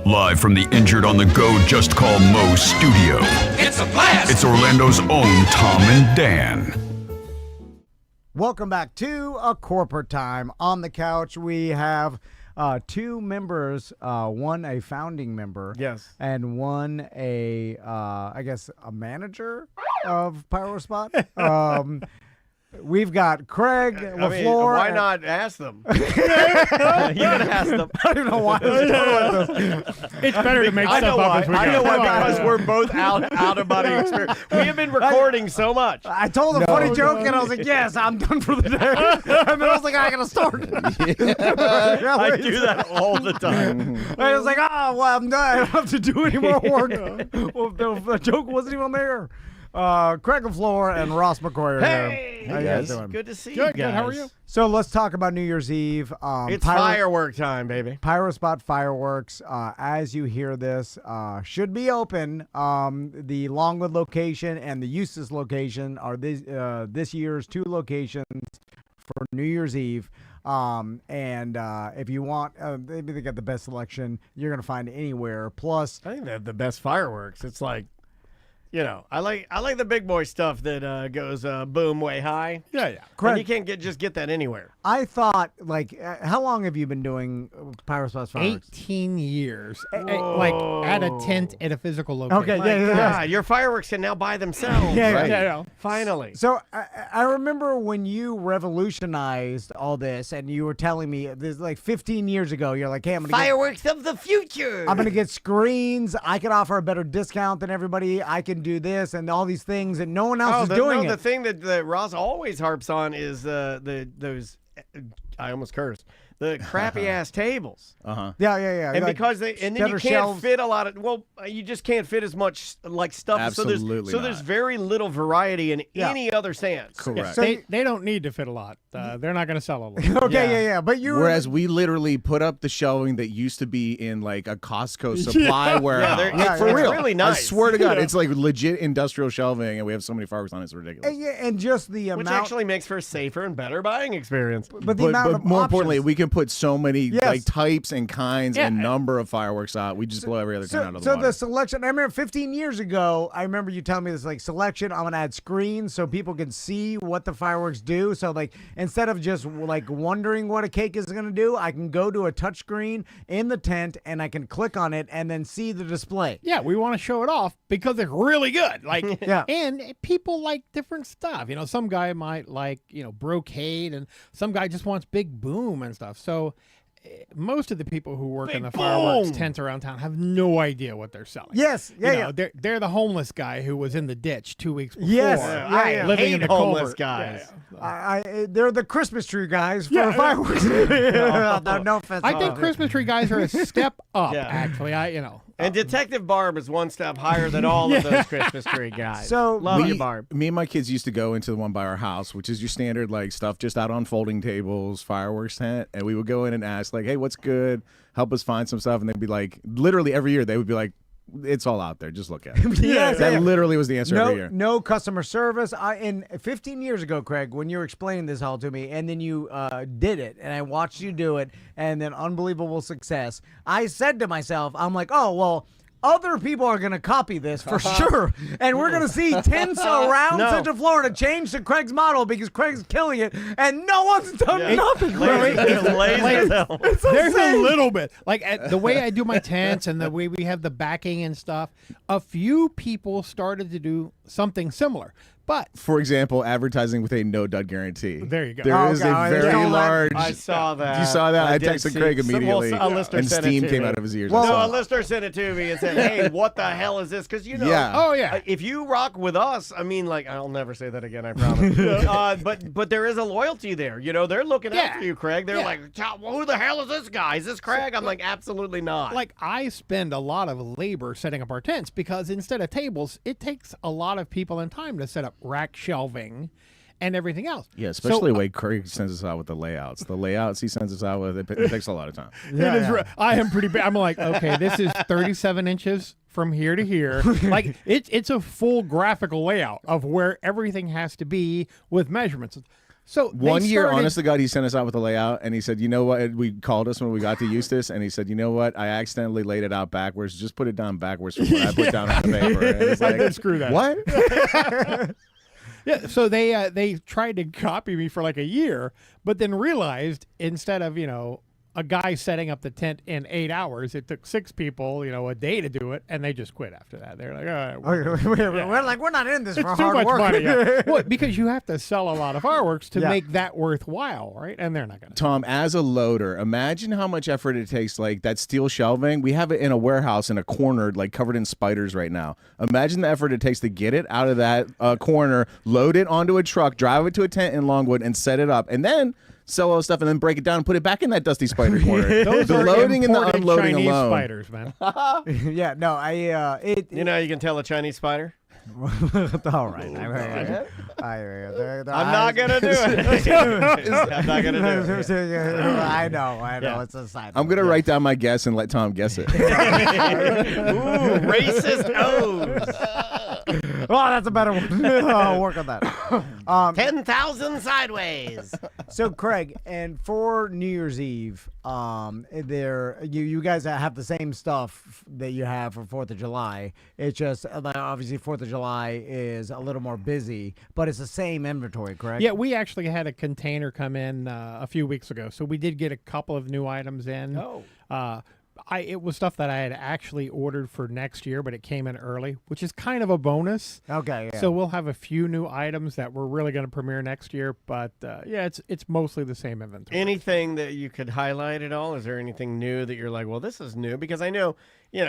Live from the Injured on the Go Just Call Mo studio. It's a blast! It's Orlando's own Tom and Dan. Welcome back to A Corporate Time. On the couch, we have two members, one a founding member. Yes. And one I guess, a manager of PYROSPOT. We've got Craig LaFleur. Why not ask them? You can ask them. I don't know why. It's better to make stuff up as we go. I know why, because we're both out of body experience. We have been recording so much. I told a funny joke, and I was like, yes, I'm done for the day. And then I was like, I got to start. I do that all the time. I was like, oh, well, I'm done. I don't have to do any more work. Well, the joke wasn't even there. Craig LaFleur and Ross McCoy are here. How you guys doing? Good to see you Good, guys. how are you? So let's talk about New Year's Eve. It's firework time, baby. PYROSPOT fireworks, as you hear this, should be open. The Longwood location and the Eustis location are this year's two locations for New Year's Eve. If you want, maybe they got the best selection you're going to find anywhere. Plus, I think they have the best fireworks. It's like, you know, I like the big boy stuff that goes boom way high. Yeah. And you can't get that anywhere. I thought, like, how long have you been doing PYROSPOT fireworks? 18 years. Like at a tent at a physical location. Okay, My yeah. God, your fireworks can now buy themselves. Yeah, right? yeah. Finally. So I remember when you revolutionized all this, and you were telling me this like 15 years ago. You're like, "Hey, I'm gonna Fireworks of the future. I'm gonna get screens. I can offer a better discount than everybody. I can do this and all these things, and no one else is doing it." The thing that Ross always harps on is those. I almost cursed. The crappy ass tables. Yeah. And Like, because then you better can't shelves. fit a lot of you just can't fit as much like stuff. Absolutely So there's very little variety in any other stands. Correct. So They don't need to fit a lot. They're not going to sell a lot. Okay, yeah. But you Whereas we literally put up the shelving that used to be in like a Costco supply warehouse. For real. Really nice. I swear to God, it's like legit industrial shelving, and we have so many fireworks on it, it's ridiculous. and just the Which amount. actually makes for a safer and better buying experience. but the amount But of more options. importantly, we can put so many Yes. like types and kinds Yeah. and number of fireworks out. We just blow every other kind out of the So water. the selection, I remember 15 years ago, I remember you telling me this, like, selection, I'm going to add screens so people can see what the fireworks do. So, like, instead of just, like, wondering what a cake is going to do, I can go to a touch screen in the tent, and I can click on it and then see the display. Yeah, we want to show it off because it's really good. Like, Yeah. And people like different stuff. You know, some guy might like, brocade, and some guy just wants big boom and stuff. So most of the people who work in the fireworks tents around town have no idea what they're selling. Yes, yeah. They're the homeless guy who was in the ditch 2 weeks before. Yes, I living hate in the homeless culvert. guys. They're the Christmas tree guys for Yeah. fireworks. No offense. I think Christmas tree guys are a step up. Yeah. Actually, And Detective Barb is one step higher than all of those Christmas tree guys. So love you, Barb. Me and my kids used to go into the one by our house, which is your standard like stuff just out on folding tables, fireworks tent, and we would go in and ask like, "Hey, what's good? Help us find some stuff." And they'd be like, literally every year they would be like, "It's all out there. Just look at it." Yes, That yeah. literally was the answer every year. No customer service. And 15 years ago, Craig, when you were explaining this all to me, and then you did it, and I watched you do it, and then unbelievable success, I said to myself, I'm like, oh, well, other people are going to copy this for sure. And we're going to see tents around Central Florida change to Craig's model because Craig's killing it, and no one's done nothing. There's a little bit. Like the way I do my tents and the way we have the backing and stuff, a few people started to do something similar. But For example, advertising with a no dud guarantee. There you go. There is a very large. I saw that. You saw that? I did texted see- Craig some- immediately, a listener and sent steam it to came me. out of his ears. Well, I No, saw a it. listener sent it to me and said, "Hey, what the hell is this?" Because Yeah. Oh, yeah. if you rock with us, I mean, like, I'll never say that again, I promise. But there is a loyalty there. You know, they're looking out for you, Craig. They're like, "Who the hell is this guy? Is this Craig?" I'm like, absolutely not. like I spend a lot of labor setting up our tents because instead of tables, it takes a lot of people and time to set up rack shelving and everything else. Yeah, especially the way Craig sends us out with the layouts. The layouts he sends us out with, it takes a lot of time. I am pretty bad. I'm like, okay, this is 37 inches from here to here. Like it's a full graphical layout of where everything has to be with measurements. So One they year, started- honest to God, he sent us out with a layout, and he said, "You know what?" We called us when we got to Eustis, and he said, "You know what? I accidentally laid it out backwards. Just put it down backwards from what I put down on the paper." And it's I like, did screw that. What? Yeah, so they tried to copy me for like a year, but then realized instead of a guy setting up the tent in 8 hours, it took 6 people a day to do it, and they just quit after that. They're like, all right, We're like, we're not in this for it's too hard much work. money. Yeah. Well, because you have to sell a lot of fireworks to Yeah. make that worthwhile, right? And they're not going to. Tom, as a loader, imagine how much effort it takes. Like that steel shelving, we have it in a warehouse in a corner, like covered in spiders right now. Imagine the effort it takes to get it out of that corner, load it onto a truck, drive it to a tent in Longwood, and set it up, and then sell all the stuff and then break it down and put it back in that dusty spider corner. Those the are loading and the imported unloading Chinese alone. spiders, man. Yeah, no, You know, you can tell a Chinese spider. all right. I'm not gonna do it. I'm not gonna do it. I know. Yeah. It's a side. I'm gonna write down my guess and let Tom guess it. Ooh, racist O's. Oh, that's a better one. I'll work on that. 10,000 sideways. So, Craig, and for New Year's Eve, you guys have the same stuff that you have for 4th of July. It's just obviously 4th of July is a little more busy, but it's the same inventory, correct? Yeah, we actually had a container come in a few weeks ago, so we did get a couple of new items in. Oh. It was stuff that I had actually ordered for next year, but it came in early, which is kind of a bonus. Okay. Yeah. So we'll have a few new items that we're really going to premiere next year, but yeah, it's mostly the same inventory. Anything that you could highlight at all? Is there anything new that you're like, well, this is new? Because I know, they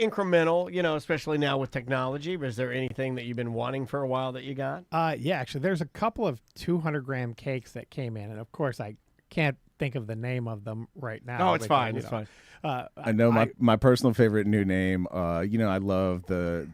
incremental, especially now with technology. But is there anything that you've been wanting for a while that you got? Yeah, actually, there's a couple of 200-gram cakes that came in, and of course, I can't think of the name of them right now. Oh, it's because, fine. It's fine. I know my personal favorite new name. I love the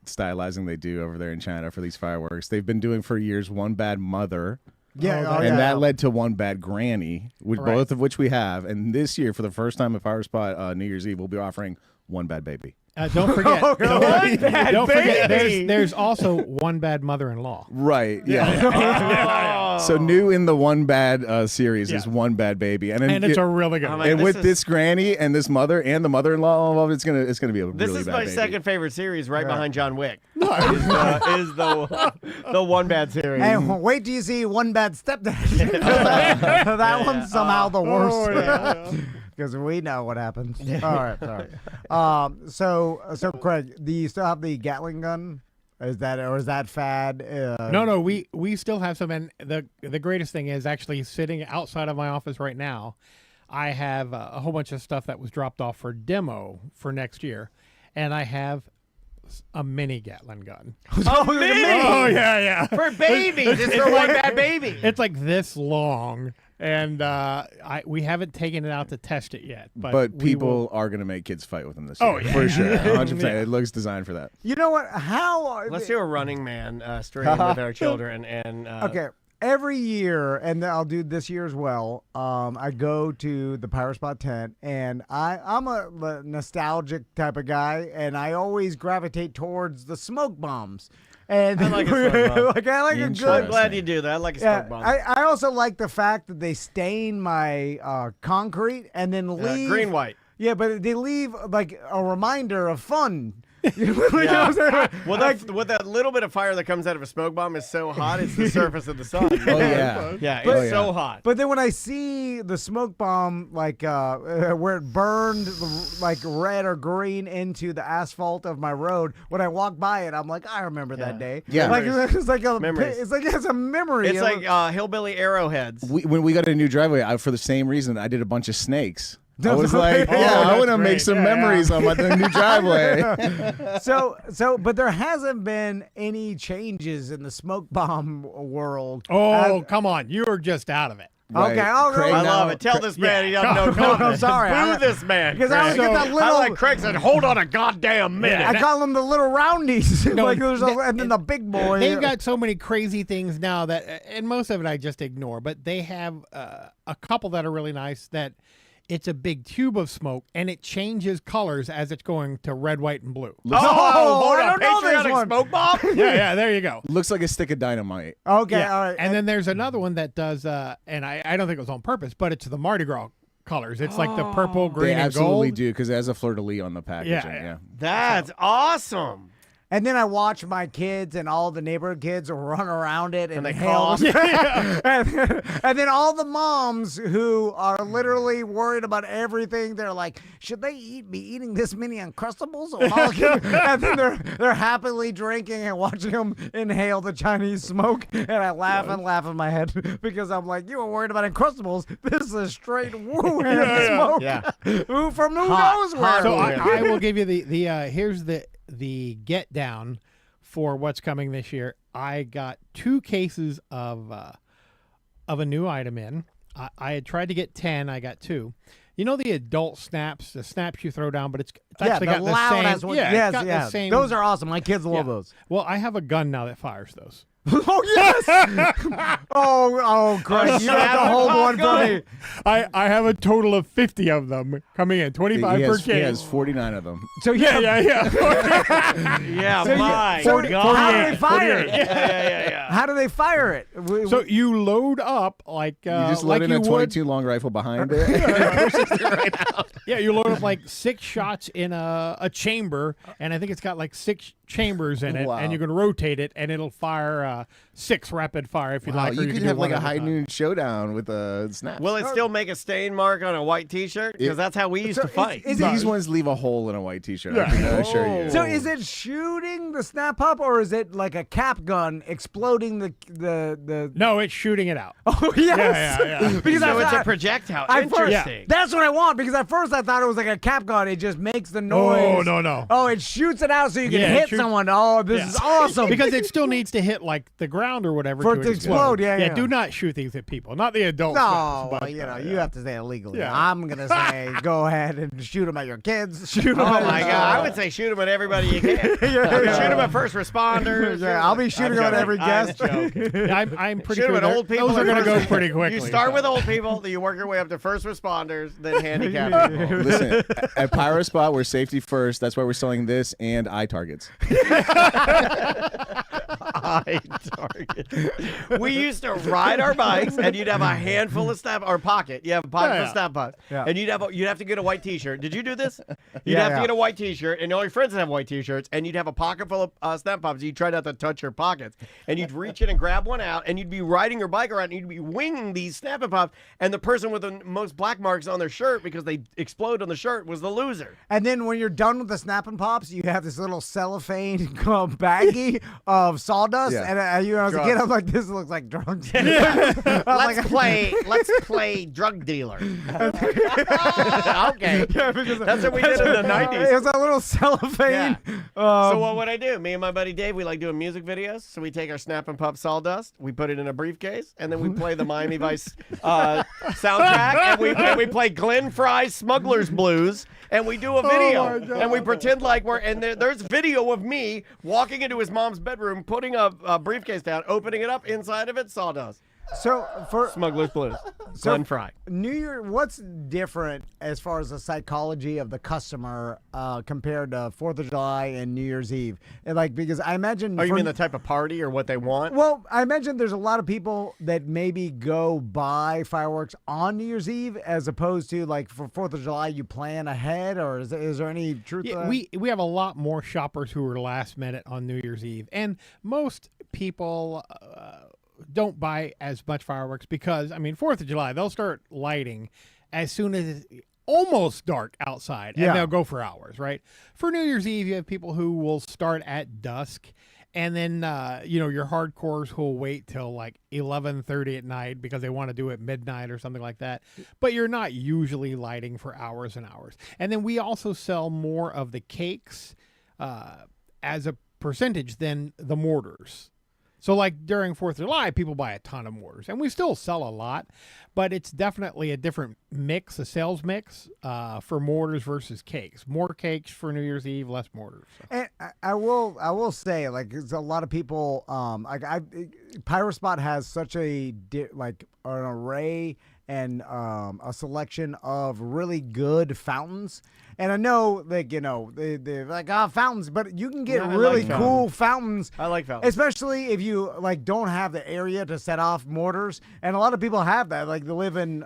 stylizing they do over there in China for these fireworks. They've been doing for years One Bad Mother. Yeah, and that led to One Bad Granny, both of which we have. And this year, for the first time at PYROSPOT New Year's Eve, we'll be offering One Bad Baby. Don't forget. Don't forget. Baby. There's also One Bad Mother-in-Law. Right. Yeah. So new in the One Bad series is Yeah. One Bad Baby, and And it's a really good I'm one. like, and this with is- this granny and this mother and the mother-in-law, it's gonna be a This really is bad my baby. second favorite series, right behind John Wick. is the One Bad series. And wait till you see One Bad Stepdad. That one's somehow the worst. Because we know what happens. All right, sorry. So Craig, do you still have the Gatling gun? Is that fad? No, we still have some, and the greatest thing is actually sitting outside of my office right now. I have a whole bunch of stuff that was dropped off for demo for next year, and I have a mini Gatling gun. Oh, mini! Oh yeah. For babies. It's for One Bad Baby. It's like this long, and we haven't taken it out to test it yet. But we people will. are gonna make kids fight with them this Oh, year. yeah. For sure. 100%. It looks designed for that. You know what? How? Let's do a Running Man stream with our children. And Okay. Every year, and I'll do this year as well, I go to the PYROSPOT tent, and I'm a nostalgic type of guy, and I always gravitate towards the smoke bombs. And I like a smoke bomb. I like a Interesting. good. I'm glad you do that. I like a Yeah, smoke bomb. I also like the fact that they stain my concrete and then leave green, white. Yeah, but they leave like a reminder of fun. You know Yeah. what I'm saying? Well, with that little bit of fire that comes out of a smoke bomb is so hot, it's the surface of the sun. Oh yeah. Yeah, it's But- so hot. But then when I see the smoke bomb, like where it burned like red or green into the asphalt of my road, when I walk by it, I'm like, I remember that day. Yeah. like it's like a Memories. it's a memory. It's of- like hillbilly arrowheads. When we got a new driveway, for the same reason, I did a bunch of snakes. I was like, Oh, I that's want to make great. some Yeah, memories on the new driveway. but there hasn't been any changes in the smoke bomb world. Oh, come on! You were just out of it. Right. Okay, I'll Craig go. I now- love it. Tell this man he doesn't know No, nothing. I'm sorry. Boo this man. Because I always Craig. get that I little. like Craig said, hold on a goddamn minute. I call them the little roundies. No, like and then the big boy. They've got so many crazy things now that, and most of it I just ignore. But they have a couple that are really nice. That it's a big tube of smoke, and it changes colors as it's going to red, white, and blue. Oh, hold I on. don't know this Patriotic one. smoke bomb? Yeah, there you go. Looks like a stick of dynamite. Okay, Yeah. all right. And then there's another one that does, and I don't think it was on purpose, but it's the Mardi Gras colors. It's like the purple, They green, and absolutely gold. do because it has a fleur-de-lis on the packaging. Yeah. Yeah. That's awesome. And then I watch my kids and all the neighborhood kids run around it and they hail. cough. and then all the moms who are literally worried about everything, they're like, should they be eating this many Uncrustables? And then they're happily drinking and watching them inhale the Chinese smoke. And I laugh and laugh in my head because I'm like, you were worried about Uncrustables. This is straight Wuhan smoke. Yeah. Who knows Hot where? So Yeah. I will give you here's the get down for what's coming this year. I got 2 cases of a new item in. I had tried to get 10. I got 2. You know the adult snaps, the snaps you throw down, but it's actually the got the loud same. ass one. Yeah, Yes, it's got yeah. the same. Those are awesome. My kids love Yeah. those. Well, I have a gun now that fires those. Oh yes! oh, Christ! You have to hold one for me. I have a total of 50 of them coming in, 25 He per has, case. he has 49 of them. So Yeah. Yeah, my So God. how do they fire it? Yeah. How do they fire it? So you load up like You just like load in you a would. 22 long rifle behind it. Yeah, you load up like 6 shots in a chamber, and I think it's got like 6 chambers in it, Wow. and you can rotate it, and it'll fire 6 rapid fire if you Wow, like. Or you can could do have one like a at high time. noon showdown with a snap. Will it still make a stain mark on a white T-shirt? Because that's how we used to fight. is These ones leave a hole in a white T-shirt. Yeah. I can assure you. So is it shooting the snap up, or is it like a cap gun exploding the? No, it's shooting it out. Oh yes. Yeah. Because So it's a I, projectile. I first, Interesting. that's what I want because at first I thought it was like a cap gun. It just makes the noise. No. Oh, it shoots it out so you can Yeah, it hit shoots- someone. Oh, this Yeah. is awesome. Because it still needs to hit like the ground or whatever For it to explode, yeah. Do not shoot these at people, not the adults. No, but, well, you have to say it legally. Yeah. I'm gonna say go ahead and shoot them at your kids. Shoot them. Oh at my God! I would say shoot them at everybody you can. Shoot them at first responders. Yeah, I'll be shooting them at every guest. I'm joking. Yeah, I'm pretty Shoot sure them at old people. those are or going to go first- pretty quickly. You start so. with old people, then you work your way up to first responders, then handicapped people. Listen, at PYROSPOT, we're safety first. That's why we're selling this and eye targets. Eye target. We used to ride our bikes, and you'd have a handful of snap or pocket. You have a pocket full of snap pots, Yeah. and you'd have to get a white T-shirt. Did you do this? You'd Yeah, have yeah. to get a white T-shirt, and all your friends would have white T-shirts, and you'd have a pocket full of snap pops. You'd try not to touch your pockets, and you'd reach in and grab one out, and you'd be riding your bike around, and you'd be winging these snap pops, and the person with the most black marks on their shirt because they explode on the shirt was the loser. And then when you're done with the Snap and Pops, you have this little cellophane baggie of sawdust. Yeah. And you know, as a kid, I'm like, this looks like drugs. Let's play drug dealer. Okay. That's what we did in the 90s. It was a little cellophane. So what would I do? Me and my buddy Dave, we like doing music videos. So we take our Snap and Pup sawdust, we put it in a briefcase, and then we play the Miami Vice soundtrack, and we play Glenn Fry's Smuggler's Blues, and we do a video, and we pretend like there's video of me walking into his mom's bedroom, putting a briefcase down, opening it up, inside of it, sawdust. So for Smuggler's Blues. Glenn Fry. New Year, what's different as far as the psychology of the customer compared to 4th of July and New Year's Eve? And like, because I imagine. Oh, you mean the type of party or what they want? Well, I imagine there's a lot of people that maybe go buy fireworks on New Year's Eve as opposed to like for 4th of July, you plan ahead, or is there any truth to Yeah, that? we have a lot more shoppers who are last minute on New Year's Eve, and most people don't buy as much fireworks because, I mean, 4th of July, they'll start lighting as soon as it's almost dark outside, and Yeah. they'll go for hours, right? For New Year's Eve, you have people who will start at dusk, and then, your hardcores who will wait till like 11:30 at night because they want to do it midnight or something like that. But you're not usually lighting for hours and hours. And then we also sell more of the cakes as a percentage than the mortars. So like during 4th of July, people buy a ton of mortars, and we still sell a lot, but it's definitely a different mix, a sales mix for mortars versus cakes. More cakes for New Year's Eve, less mortars. So. And I will say, like, there's a lot of people, PyroSpot has such an array and a selection of really good fountains. And I know, like, they're like, fountains, but you can get Yeah, I really like cool fountains. I like fountains. Especially if you, like, don't have the area to set off mortars. And a lot of people have that. Like, they live in,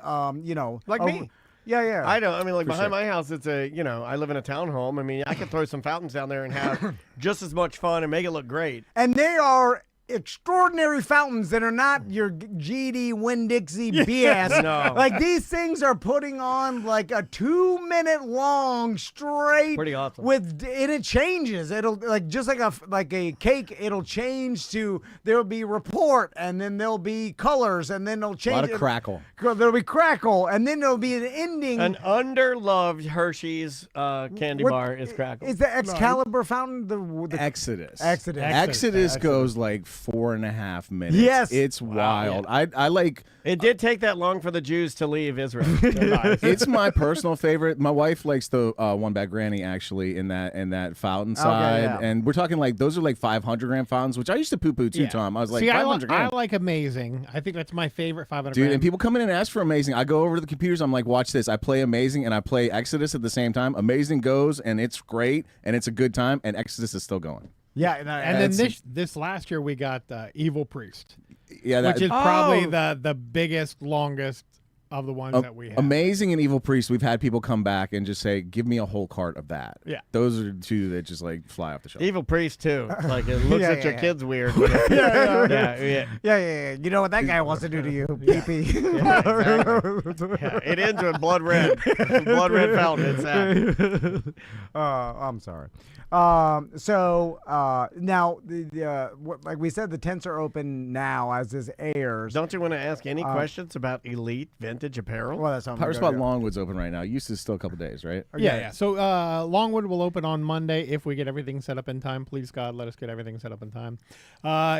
Like me. Yeah, yeah. I don't. I mean, like behind my house, it's I live in a townhome. I mean, I could throw some fountains down there and have just as much fun and make it look great. And they are extraordinary fountains that are not your GD Winn-Dixie BS. No. Like, these things are putting on like a 2-minute long straight. Pretty awesome. And it changes. It'll like just like a cake. It'll change to there'll be report, and then there'll be colors, and then they'll change. A lot of crackle. There'll be crackle, and then there'll be an ending. An underloved Hershey's candy bar is crackle. Is the Excalibur fountain the Exodus. Exodus Goes like 4.5 minutes. Yes. It's wild. I like. It did take that long for the Jews to leave Israel. It's my personal favorite. My wife likes the One Bag Granny actually in that fountain side, yeah. and we're talking like those are like 500-gram fountains, which I used to poo-poo too, Tom. I was like, See, 500 I grams. like Amazing. I think that's my favorite 500 Dude, gram. and people come in and ask for Amazing. I go over to the computers. I'm like, watch this. I play Amazing and I play Exodus at the same time. Amazing goes and it's great and it's a good time, and Exodus is still going. Yeah, and then this last year we got Evil Priest, Yeah, which is probably Oh. the biggest, longest of the ones that we have. Amazing and Evil Priest. We've had people come back and just say, "Give me a whole cart of that." Yeah. Those are two that just like fly off the shelf. Evil priest too. Like it looks Yeah, at your yeah. kids weird. Yeah. yeah. You know what that guy wants to do to you? Pee-pee. Yeah, it ends with blood red. Blood red fountain. It's sad. I'm sorry. So now, like we said, the tents are open now as this airs. Don't you want to ask any questions about elite vintage apparel? Well, that's something to go PYROSPOT do. Longwood's open right now. It used to still a couple days, right? Yeah. So Longwood will open on Monday if we get everything set up in time. Please God, let us get everything set up in time.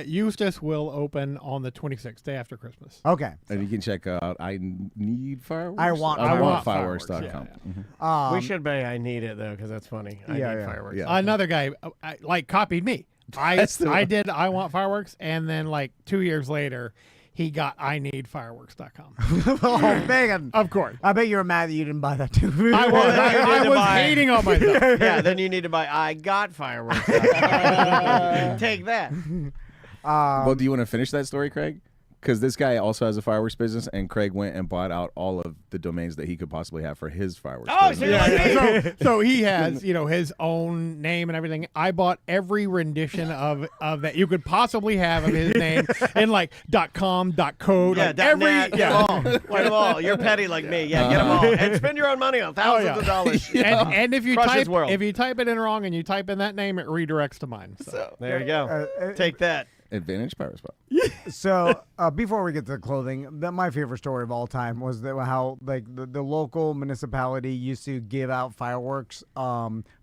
Eustace will open on the 26th, day after Christmas. Okay. And you can check out I Need Fireworks. I want Fireworks.com. Yeah. We should say I need it though, because that's funny. I need fireworks. Yeah. Another guy copied me. I did I Want Fireworks, and then like 2 years later, he got I Need Fireworks.com. Oh, man. Of course. I bet you were mad that you didn't buy that too. I was, I to was buy- hating on myself. Yeah, then you need to buy I Got Fireworks. Take that. Well, do you want to finish that story, Craig? Because this guy also has a fireworks business, and Craig went and bought out all of the domains that he could possibly have for his fireworks. Oh, business. so you're like me. So he has, his own name and everything. I bought every rendition of that you could possibly have of his name in like .com, .co, Yeah, like every net, get 'em all. Get 'em all. You're petty like me. Yeah, get them all. And spend your own money on thousands of dollars. And if you Crush his type world. it in wrong and you type in that name, it redirects to mine. So. There you go. Take that. Advantage PYROSPOT. So before we get to the clothing, my favorite story of all time was how like the local municipality used to give out fireworks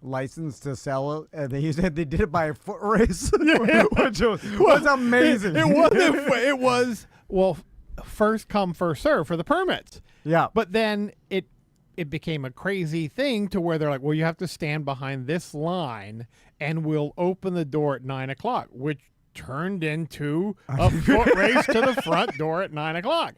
license to sell it. They did it by a foot race, which was amazing. It was first come first serve for the permits. Yeah, But then it became a crazy thing to where they're like, well, you have to stand behind this line and we'll open the door at 9 o'clock, which turned into a foot race to the front door at 9 o'clock.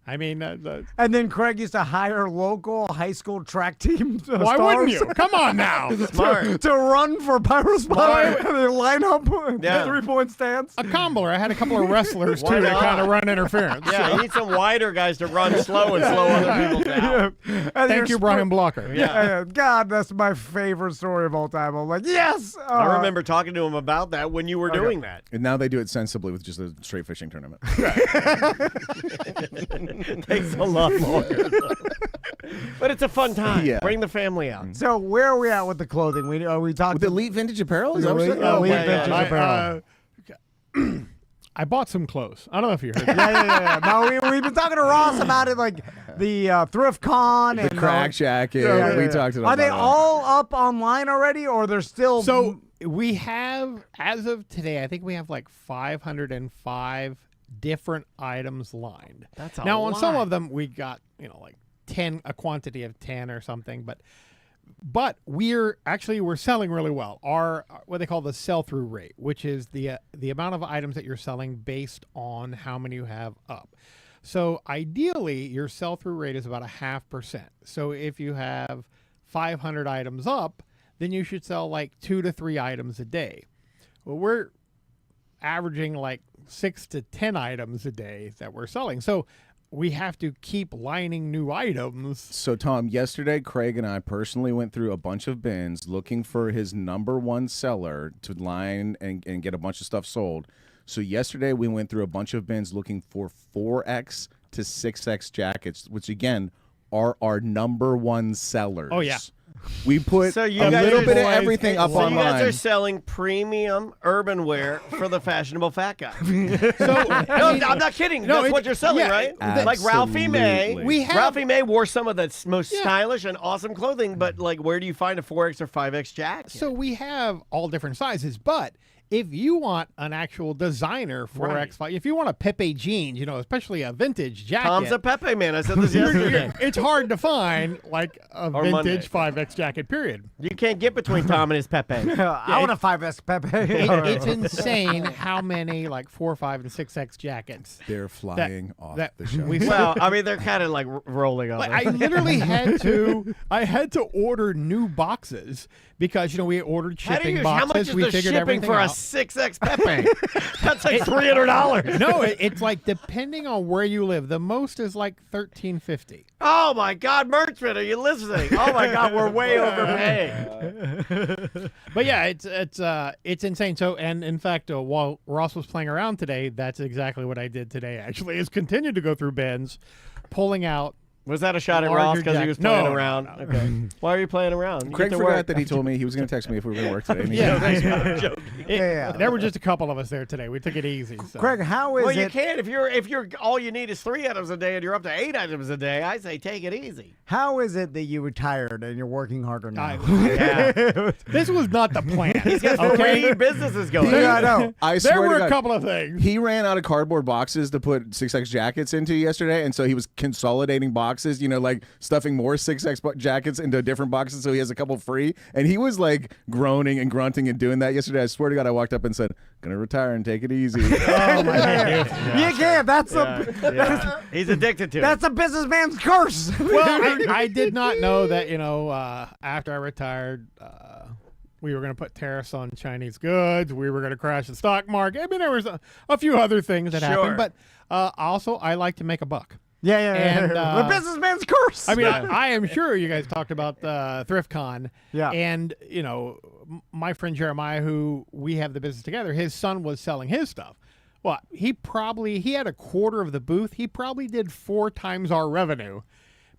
I mean, and then Craig used to hire local high school track team. why wouldn't you? Come on now. Smart. to run for PYROSPOT? And they line up Yeah. 3-point stance. A combler. I had a couple of wrestlers, Why too, to not? kind of run interference. Yeah, you need some wider guys to run slow and slow other people down. Thank you, Brian Blocker. Yeah. God, that's my favorite story of all time. I'm like, yes. I remember talking to him about that when you were doing that. And now they do it sensibly with just a straight fishing tournament. Takes a lot longer. But it's a fun time. Yeah. Bring the family out. So where are we at with the clothing? We talked With elite vintage apparel? Is that what Elite- you're saying? elite yeah, vintage yeah. apparel. I bought some clothes. I don't know if you heard that. Yeah. No, we've been talking to Ross about it, like the thrift con The and crack jacket. Yeah. We talked about Are they that. all up online already, or they're still? So we have, as of today, I think we have like 505 different items lined. That's a now on some lot. of them we got like 10, a quantity of 10 or something, but we're selling really well. Our what they call the sell-through rate, which is the amount of items that you're selling based on how many you have up. So ideally, your sell-through rate is about 0.5%. So if you have 500 items up, then you should sell like 2 to 3 items a day. Well, we're averaging like 6 to 10 items a day that we're selling. So we have to keep lining new items. So, Tom, yesterday, Craig and I personally went through a bunch of bins looking for his #1 seller to line and get a bunch of stuff sold. So yesterday, we went through a bunch of bins looking for 4X to 6X jackets, which, again, are our #1 sellers. Oh, yeah. We put So you a guys little are- bit of everything up So you guys online. are selling premium urban wear for the fashionable fat guy. So No, I'm not kidding. No, That's what you're selling, yeah, right? Absolutely. Like Ralphie May. We have- Ralphie May wore some of the most Yeah. stylish and awesome clothing, but like, where do you find a 4X or 5X jacket? So we have all different sizes, but if you want an actual designer 4X5, if you want a Pepe jeans, especially a vintage jacket, Tom's a Pepe man. I said this yesterday. it's hard to find like a Or vintage Monday. 5X jacket, period. You can't get between Tom and his Pepe. I want a 5S Pepe. It's insane how many like 4, 5, and 6X jackets. They're flying off that the shelf. we Well, I mean, they're kind of like rolling over. Like, I literally had to order new boxes because we ordered shipping how much boxes. is We the figured shipping everything for a out. 6X Pepe? That's like $300. No, it's like depending on where you live, the most is like $13.50. Oh my God, Merchman, are you listening? Oh my God, we're way overpaying. But yeah, it's insane. So, and in fact, while Ross was playing around today, that's exactly what I did today. Actually, is continue to go through bins, pulling out. Was that a shot at Larger Ross because he was jackets. playing No, around? no. Okay. Why are you playing around? You Craig get to forgot work. that he told me he was going to text me if we were going to work today. and he Yeah, didn't. Yeah. There were just a couple of us there today. We took it easy. So. Craig, how is Well, you it? can if you're all you need is 3 items a day and you're up to 8 items a day. I say take it easy. How is it that you retired and you're working harder now? Yeah. This was not the plan. He's got 3 businesses going. Yeah, I know. I There swear were to a God, couple of things. he ran out of cardboard boxes to put 6X jackets into yesterday, and so he was consolidating boxes, like stuffing more 6X jackets into different boxes so he has a couple free. And he was like groaning and grunting and doing that yesterday. I swear to God, I walked up and said, "Gonna retire and take it easy." Oh my God. You can't. That's Yeah. He's addicted to it. that's a businessman's curse. Well, I did not know that, after I retired, we were going to put tariffs on Chinese goods. We were going to crash the stock market. I mean, there was a few other things that Sure. happened. But also, I like to make a buck. Yeah. And, the businessman's curse. I mean, I am sure you guys talked about ThriftCon. Yeah. And, my friend Jeremiah, who we have the business together, his son was selling his stuff. Well, he had a quarter of the booth. He probably did 4 times our revenue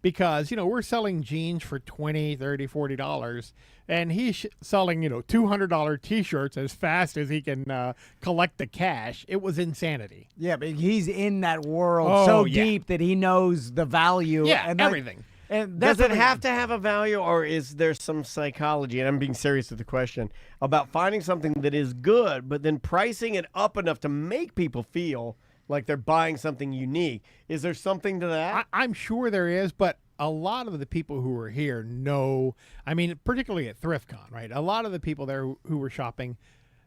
because, we're selling jeans for $20, $30, $40. And he's selling, $200 T-shirts as fast as he can collect the cash. It was insanity. yeah, but he's in that world Oh, so yeah. deep that he knows the value. Yeah, and that- everything. And Does that's it have to have a value, or is there some psychology, and I'm being serious with the question, about finding something that is good, but then pricing it up enough to make people feel like they're buying something unique? Is there something to that? I'm sure there is, but a lot of the people who were here know, particularly at ThriftCon, right? A lot of the people there who were shopping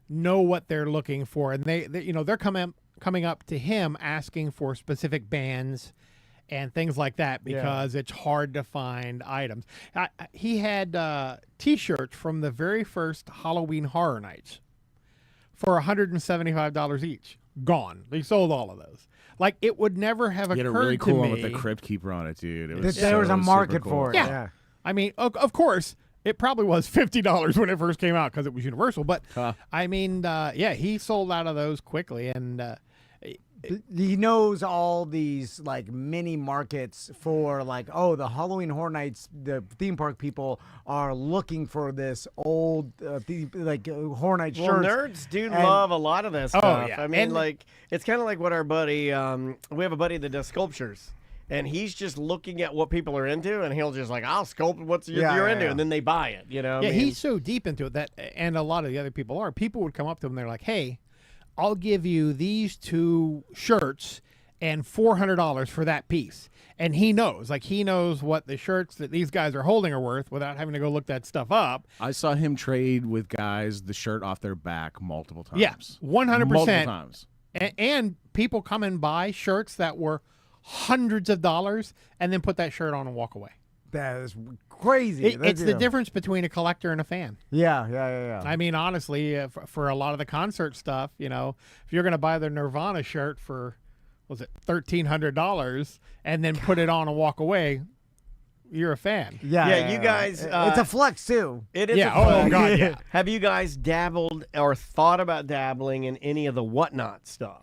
know what they're looking for, and they're coming up to him asking for specific bands and things like that because it's hard to find items. He had T-shirts from the very first Halloween Horror Nights for $175 each. Gone. They sold all of those. Like, it would never have He had occurred a really to cool me. one with the Crypt Keeper on it, dude. It was there was a so market super for it. cool. Yeah. I mean, of course, it probably was $50 when it first came out because it was Universal. But, he sold out of those quickly. And He knows all these like mini markets for like, oh, the Halloween Horror Nights, the theme park people are looking for this old Horror Night Well, shirts. nerds do And- love a lot of that stuff. yeah. I mean, And- it's kind of like what our buddy, we have a buddy that does sculptures. And he's just looking at what people are into, and he'll just like, I'll sculpt what you're Yeah, into, yeah. and then they buy it, yeah, I mean, he's so deep into it and a lot of the other people are. People would come up to him and they're like, hey, I'll give you these 2 shirts and $400 for that piece. And he knows what the shirts that these guys are holding are worth without having to go look that stuff up. I saw him trade with guys the shirt off their back multiple times. Yeah, 100%. Multiple times. And people come and buy shirts that were hundreds of dollars and then put that shirt on and walk away. That is crazy. It's the difference between a collector and a fan. Yeah. I mean, honestly, for a lot of the concert stuff, if you're going to buy the Nirvana shirt for, was it $1,300 and then put it on and walk away, you're a fan. Yeah, you guys. It's a flex too. It is. Yeah. A flex. Oh God. Yeah. Have you guys dabbled or thought about dabbling in any of the whatnot stuff?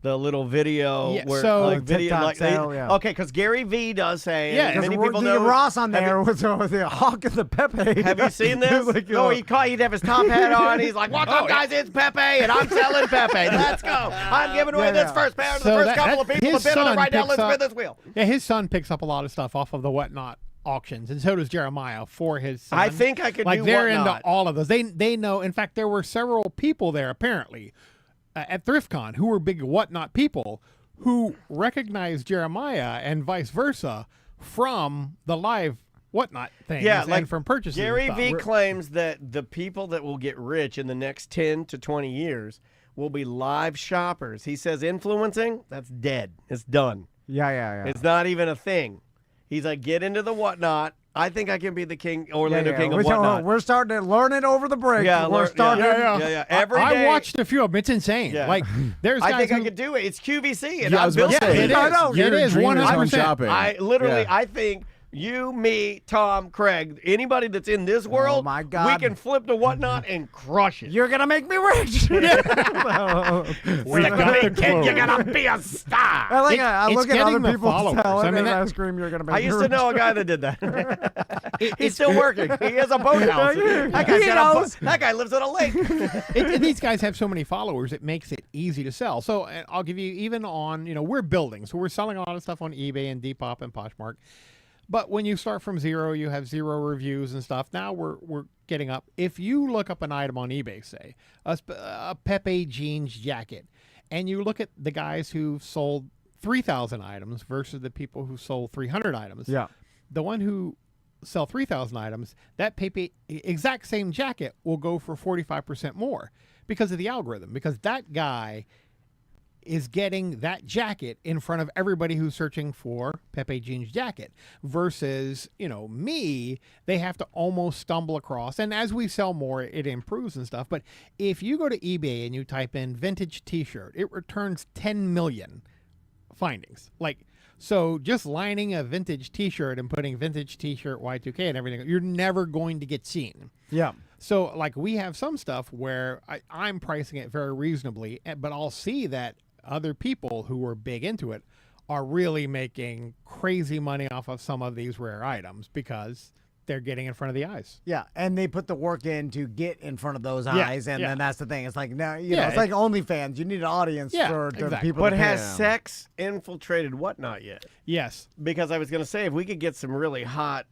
The little video, Yeah, where so- like video, TikTok like style, yeah. okay, because Gary V does say, Yeah, and many Because people know. Ross on Have there you- with the hawk and the Pepe. Have you seen this? Like, He'd have his top hat on. He's like, "What's up, guys? It's Pepe, and I'm selling Pepe. Let's go! I'm giving away this first pair to the So first couple of people his to bid on it son right now. picks Let's up- spin this wheel." Yeah, his son picks up a lot of stuff off of the Whatnot auctions, and so does Jeremiah for his son. I think I could like do they're Whatnot. into all of those. They know. In fact, there were several people there apparently at ThriftCon who were big Whatnot people who recognized Jeremiah and vice versa from the live Whatnot things Yeah, like and from purchasing. Gary stuff. V claims that the people that will get rich in the next 10 to 20 years will be live shoppers. He says influencing, that's dead. It's done. Yeah. It's not even a thing. He's like, get into the Whatnot. I think I can be the king, Orlando King of Whatnot. We're starting to learn it over the break. Yeah, we're starting. Yeah. Every I day- watched a few of them. It's insane. Yeah. Like there's guys I think I who- could do it. It's QVC, and Yeah, I I'm was about built to for say, it it. I know. It is dream 100%. shopping. I literally, Yeah. I think you, me, Tom, Craig, anybody that's in this world, my God. we can flip to Whatnot and crush it. You're gonna make me rich. You're gonna be a star. I like. It- I it's look at getting other the people followers. tell it, I mean, and that- I scream, "You're gonna make I me used to rich." know a guy that did that. He's still working. He has a boathouse. That He guy's got a knows. that guy lives on a lake. These guys have so many followers, it makes it easy to sell. So I'll give you, even on, we're building. So we're selling a lot of stuff on eBay and Depop and Poshmark. But when you start from zero, you have zero reviews and stuff. Now we're getting up. If you look up an item on eBay, say, a Pepe jeans jacket, and you look at the guys who sold 3,000 items versus the people who sold 300 items. Yeah. The one who sell 3,000 items, that Pepe exact same jacket will go for 45% more because of the algorithm, because that guy is getting that jacket in front of everybody who's searching for Pepe jeans jacket versus, me, they have to almost stumble across. And as we sell more, it improves and stuff. But if you go to eBay and you type in vintage t-shirt, it returns 10 million findings. So just lining a vintage t-shirt and putting vintage t-shirt Y2K and everything, you're never going to get seen. Yeah. So we have some stuff where I'm pricing it very reasonably, but I'll see that other people who are big into it are really making crazy money off of some of these rare items because they're getting in front of the eyes. Yeah, and they put the work in to get in front of those eyes, and then that's the thing. It's like now, it's like OnlyFans. You need an audience for exactly. people. But to has pay. sex infiltrated Whatnot yet? Yes. Because I was going to say, if we could get some really hot,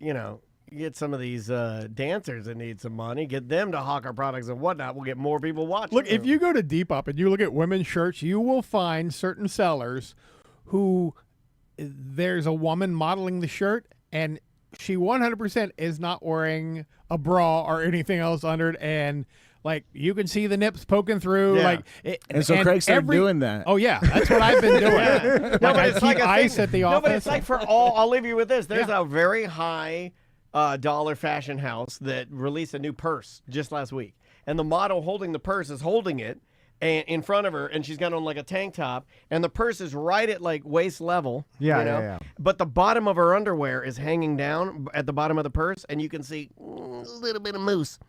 get some of these dancers that need some money, get them to hawk our products and Whatnot, we'll get more people watching. Look, if you go to Depop and you look at women's shirts, you will find certain sellers who there's a woman modeling the shirt and she 100% is not wearing a bra or anything else under it, and you can see the nips poking through. Yeah. And so Craig started doing that. Oh yeah, that's what I've been doing. No, but I it's keep like a ice thing. at the No, office. but it's like for all. I'll leave you with this. There's a very high dollar fashion house that released a new purse just last week, and the model holding the purse is holding it and in front of her, and she's got on a tank top, and the purse is right at waist level. Yeah. But the bottom of her underwear is hanging down at the bottom of the purse, and you can see a little bit of mousse.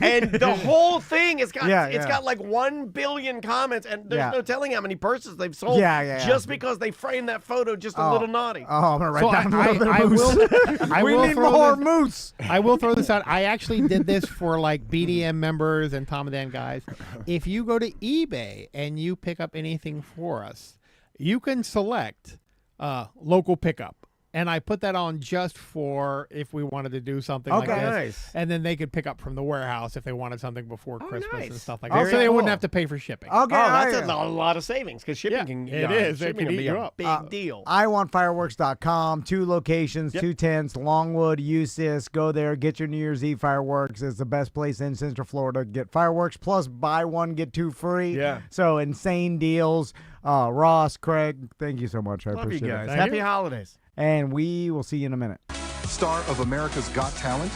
and the whole thing has got it's got 1 billion comments, and there's no telling how many purses they've sold just because they framed that photo just a little naughty. Oh, I'm gonna write down a little bit of I moose. will We need more moose. I will throw this out. I actually did this for BDM members and Tom and Dan guys. If you go to eBay and you pick up anything for us, you can select local pickup. and I put that on just for if we wanted to do something like Okay. this. Nice. And then they could pick up from the warehouse if they wanted something before Christmas and nice. stuff like Very that. So they cool. wouldn't have to pay for shipping. Okay, Oh, that's I- a lot of savings because shipping Yeah, can it is. It shipping can be eat you a up. big deal. iwantfireworks.com, 2 locations, Yep. 2 tents, Longwood, Eustis. Go there, get your New Year's Eve fireworks. It's the best place in Central Florida. Get fireworks plus buy one, get 2 free. Yeah. So insane deals. Ross, Craig, thank you so much. I Love you appreciate guys. it. Thank Happy you. holidays. And we will see you in a minute. Star of America's Got Talent,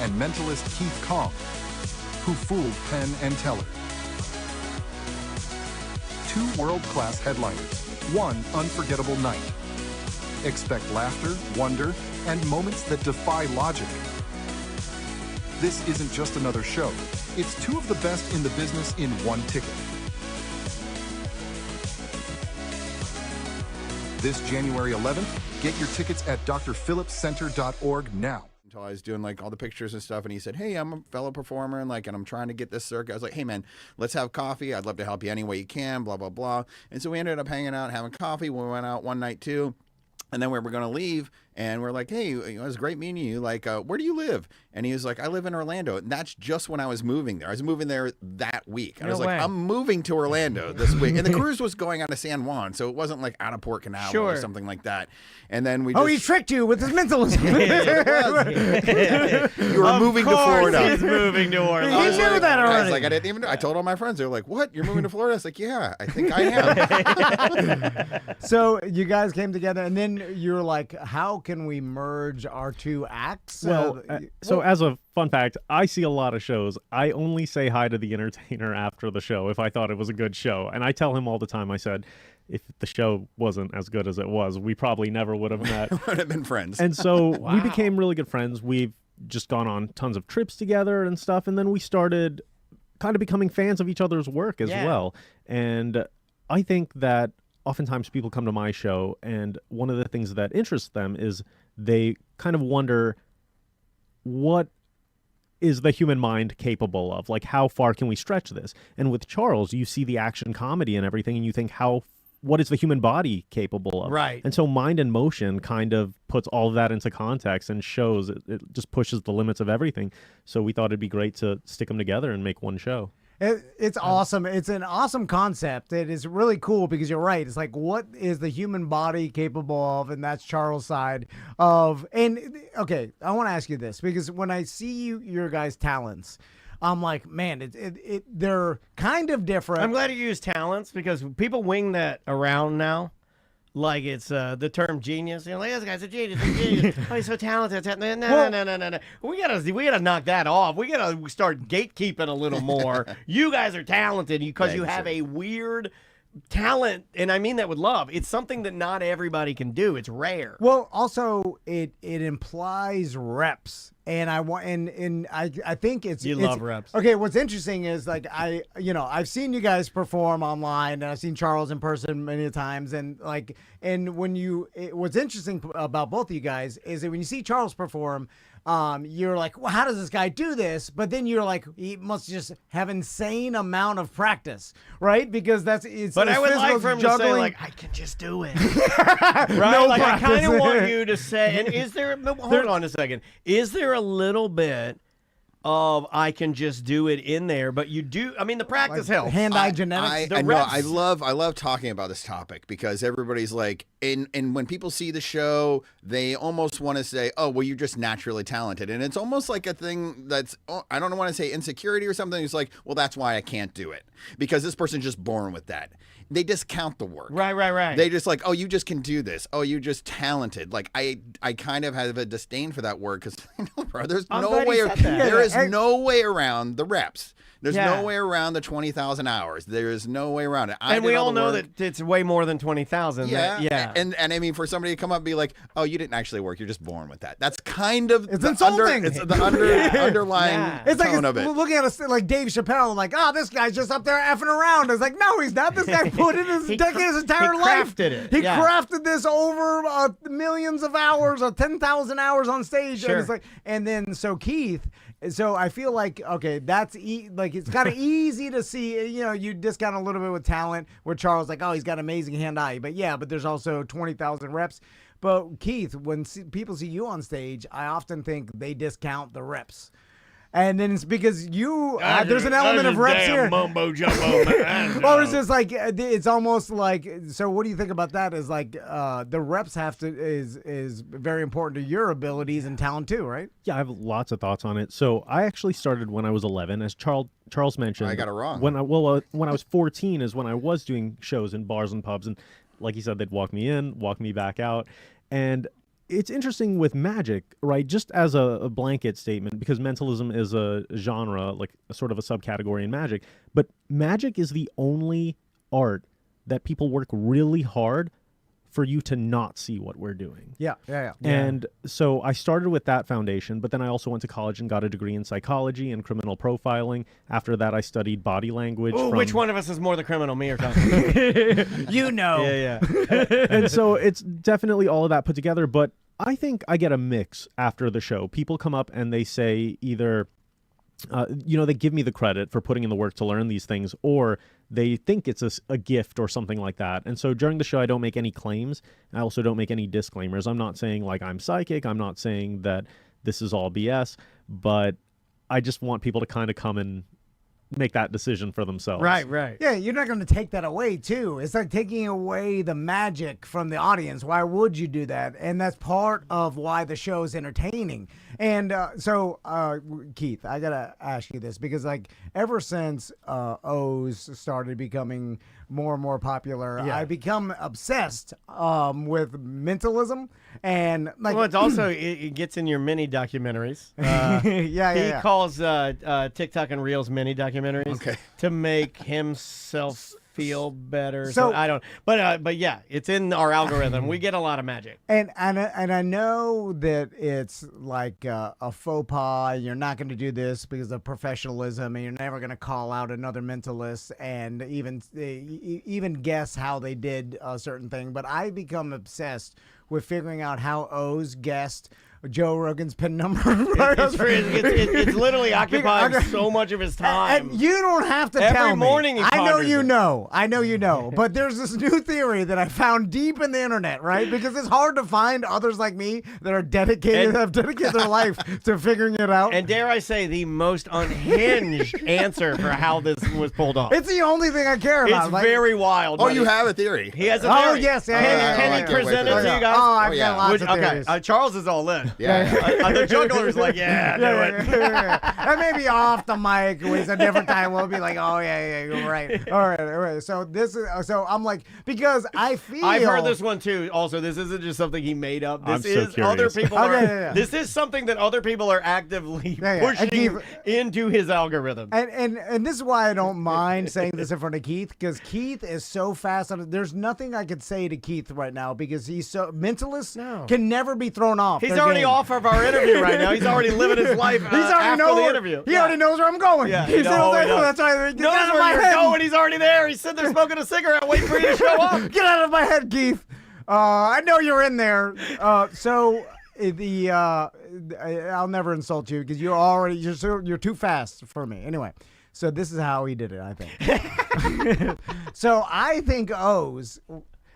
and mentalist Keith Kong, who fooled Penn and Teller. 2 world-class headliners, 1 unforgettable night. Expect laughter, wonder, and moments that defy logic. This isn't just another show. It's 2 of the best in the business in 1 ticket. This January 11th, get your tickets at drphillipscenter.org now. Until I was doing like all the pictures and stuff, and he said, "Hey, I'm a fellow performer, and I'm trying to get this circuit." I was like, "Hey, man, let's have coffee. I'd love to help you any way you can." Blah blah blah. And so we ended up hanging out, having coffee. We went out one night too. And then we were going to leave, and we're like, "Hey, it was great meeting you. Like, where do you live?" And he was like, "I live in Orlando." And that's just when I was moving there. I was moving there that week. And I was No like, way. "I'm moving to Orlando this week." And the cruise was going out of San Juan, so it wasn't like out of Port Canaveral or Sure. something like that. And then we Oh, just, he tricked you with his mentalism. you were moving to Florida. He's moving to Orlando. He knew that I was already. like, I didn't even know. I told all my friends. They were like, "What? You're moving to Florida?" I was like, "Yeah, I think I am." So you guys came together, and then you're like, how can we merge our 2 acts? Well, so as a fun fact, I see a lot of shows. I only say hi to the entertainer after the show if I thought it was a good show. And I tell him all the time, I said, if the show wasn't as good as it was, we probably never would have met. Would have been friends. And so we became really good friends. We've just gone on tons of trips together and stuff. And then we started kind of becoming fans of each other's work as well. And I think that oftentimes people come to my show, and one of the things that interests them is they kind of wonder, what is the human mind capable of? Like, how far can we stretch this? And with Charles, you see the action comedy and everything, and you think, what is the human body capable of? Right. And so Mind in Motion kind of puts all of that into context and shows it just pushes the limits of everything. So we thought it'd be great to stick them together and make one show. It's awesome. It's an awesome concept. It is really cool because you're right. It's like, what is the human body capable of? And that's Charles' side of. And okay, I want to ask you this because when I see your guys' talents, I'm like, man, they're kind of different. I'm glad you used talents because people wing that around now. Like it's the term genius. You know, like, this guy's a genius. He's a genius. Oh, he's so talented. No. We gotta knock that off. We gotta start gatekeeping a little more. You guys are talented because you have a weird talent, and I mean that with love. It's something that not everybody can do. It's rare. Well, also it implies reps, and I think it's love reps. Okay, what's interesting is like I've seen you guys perform online, and I've seen Charles in person many times, and what's interesting about both of you guys is that when you see Charles perform, you're like, well, how does this guy do this? But then you're like, he must just have insane amount of practice, right? Because it's. But it's I would like physical for him to say, juggling. like, I can just do it. Right? Like, I kind of want you to say, and is there, hold on a second, is there a little bit of I can just do it in there, but you do, I mean, the practice helps. Hand-eye genetics. I know. I love talking about this topic because everybody's like, and when people see the show, they almost want to say, "Oh, well, you're just naturally talented," and it's almost like a thing that's, I don't want to say insecurity or something. It's like, well, that's why I can't do it because this person's just born with that. They discount the work. Right. They just like, oh, you just can do this. Oh, you're just talented. Like I kind of have a disdain for that word because bro, there's I'm no glad way. he said that. There is no way around the reps. There's Yeah. no way around the 20,000 hours. There is no way around it. And we all know that it's way more than 20,000. Yeah. And I mean, for somebody to come up and be like, oh, you didn't actually work. You're just born with that. That's kind of It's the insulting. it's the underlying Yeah. It's like tone of it. looking at like Dave Chappelle, like, this guy's just up there effing around. It's like, no, he's not. This guy put in his his entire he life. crafted it. He Yeah. crafted this over millions of hours, 10,000 hours on stage. Sure. And it's like, and then so Keith. So I feel like, okay, that's like it's kind of easy to see. You know, you discount a little bit with talent. Where Charles like, oh, he's got amazing hand-eye, but yeah, but there's also 20,000 reps. But Keith, when people see you on stage, I often think they discount the reps. And then it's because you, there's an element of reps here. Mumbo jumbo, man. Or it's just like, it's almost like, so what do you think about that? Is like, the reps is very important to your abilities and talent too, right? Yeah, I have lots of thoughts on it. So I actually started when I was 11, as Charles mentioned. I got it wrong. When I was 14 is when I was doing shows in bars and pubs, and like you said, they'd walk me in, walk me back out, and it's interesting with magic, right? Just as a blanket statement, because mentalism is a genre, like a sort of a subcategory in magic, but magic is the only art that people work really hard for you to not see what we're doing. Yeah. And so I started with that foundation, but then I also went to college and got a degree in psychology and criminal profiling. After that, I studied body language. Ooh, which one of us is more the criminal, me or Tom? You know. Yeah. And so it's definitely all of that put together, but I think I get a mix after the show. People come up and they say either, they give me the credit for putting in the work to learn these things, or they think it's a gift or something like that. And so during the show, I don't make any claims. I also don't make any disclaimers. I'm not saying like I'm psychic. I'm not saying that this is all BS, but I just want people to kind of come and make that decision for themselves. Right. Yeah, you're not going to take that away, too. It's like taking away the magic from the audience. Why would you do that? And that's part of why the show is entertaining. And so, Keith, I got to ask you this, because like ever since O's started becoming more and more popular, I become obsessed with mentalism. And like, Well, it's also, it gets in your mini documentaries. He He calls TikTok and Reels mini documentaries to make himself feel better. So I don't, but yeah, it's in our algorithm. We get a lot of magic. And I know that it's like a faux pas. You're not going to do this because of professionalism, and you're never going to call out another mentalist and even guess how they did a certain thing. But I become obsessed with figuring out how O's guessed Joe Rogan's pin number. It's literally occupying so much of his time. And you don't have to Every tell me. morning he I know ponders you it. know. I know you know. But there's this new theory that I found deep in the internet, right? Because it's hard to find others like me that are dedicated, have dedicated their life to figuring it out. And dare I say, the most unhinged answer for how this was pulled off. It's the only thing I care about. It's very wild. Oh, buddy. you have a theory. He has a theory. Oh, yes. Yeah, Can he present it to you guys? Oh, I've got lots of Okay, theories. Charles is all in. Yeah. The juggler's like, yeah, do it. And maybe off the mic, it's a different time. We'll be like, oh yeah, you're right. All right. So I'm like, because I feel I've heard this one too. Also, this isn't just something he made up. This I'm so is other curious. people. This is something that other people are actively pushing into his algorithm. And this is why I don't mind saying this in front of Keith, because Keith is so fast on it. There's nothing I could say to Keith right now because he's so mentalist can never be thrown off. He's their already game. off of our interview right now. He's already living his life after the interview. He already knows where I'm going. Yeah, He no, he does. that's why. Get knows out of where my you're head. going. He's already there. He's sitting there smoking a cigarette, waiting for you to show up. Get out of my head, Keith. I know you're in there. I'll never insult you because you're too fast for me. Anyway, so this is how he did it, I think. So I think O's.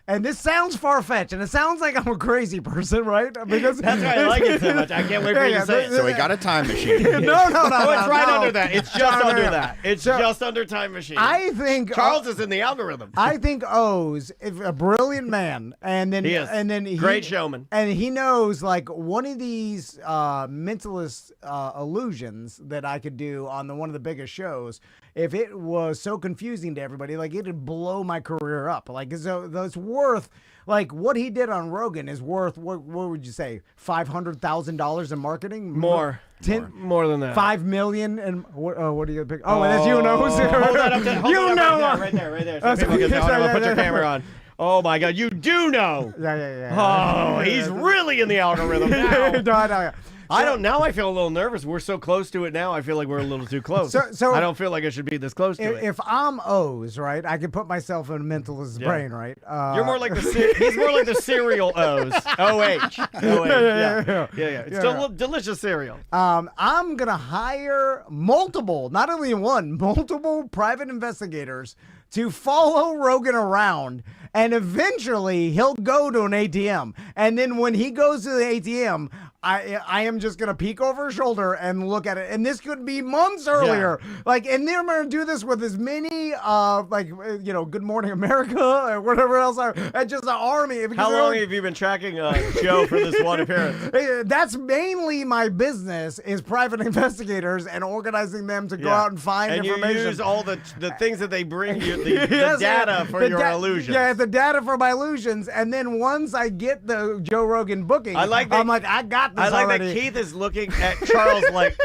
And this sounds far-fetched, and it sounds like I'm a crazy person, right? Because that's why I like it so much. I can't wait for you to say it. So we got a time machine. No. It's right under that. It's just under no. that. It's just under time machine. I think Charles is in the algorithm. I think O's a brilliant man, and then He is. and then Great showman. and he knows like one of these mentalist illusions that I could do on one of the biggest shows. If it was so confusing to everybody, like it'd blow my career up. Like so, it's worth like what he did on Rogan is worth what would you say $500,000 in marketing? More than that. 5 million and what are you gonna pick? Oh, and that's you know. Hold that up there. You know. Right there. So people can put your camera on. Oh my God, you do know. Yeah. Oh, he's really in the algorithm now. No. I don't. Now I feel a little nervous. We're so close to it now. I feel like we're a little too close. So I don't feel like I should be this close to it. If I'm O's, right, I can put myself in a mentalist's brain, right? You're more like he's more like the cereal O's. O-H. Yeah. It's still delicious cereal. I'm gonna hire multiple, not only one, multiple private investigators to follow Rogan around, and eventually he'll go to an ATM. And then when he goes to the ATM, I am just gonna peek over his shoulder and look at it. And this could be months earlier. Like, and then I'm gonna do this with as many Good Morning America or whatever else, and just an army. How long have you been tracking Joe for this one appearance? That's mainly my business, is private investigators and organizing them to go out and find information. And you use all the things that they bring you, the data for your illusions. Yeah, the data for my illusions. And then once I get the Joe Rogan booking, I'm like, I got this already. That Keith is looking at Charles like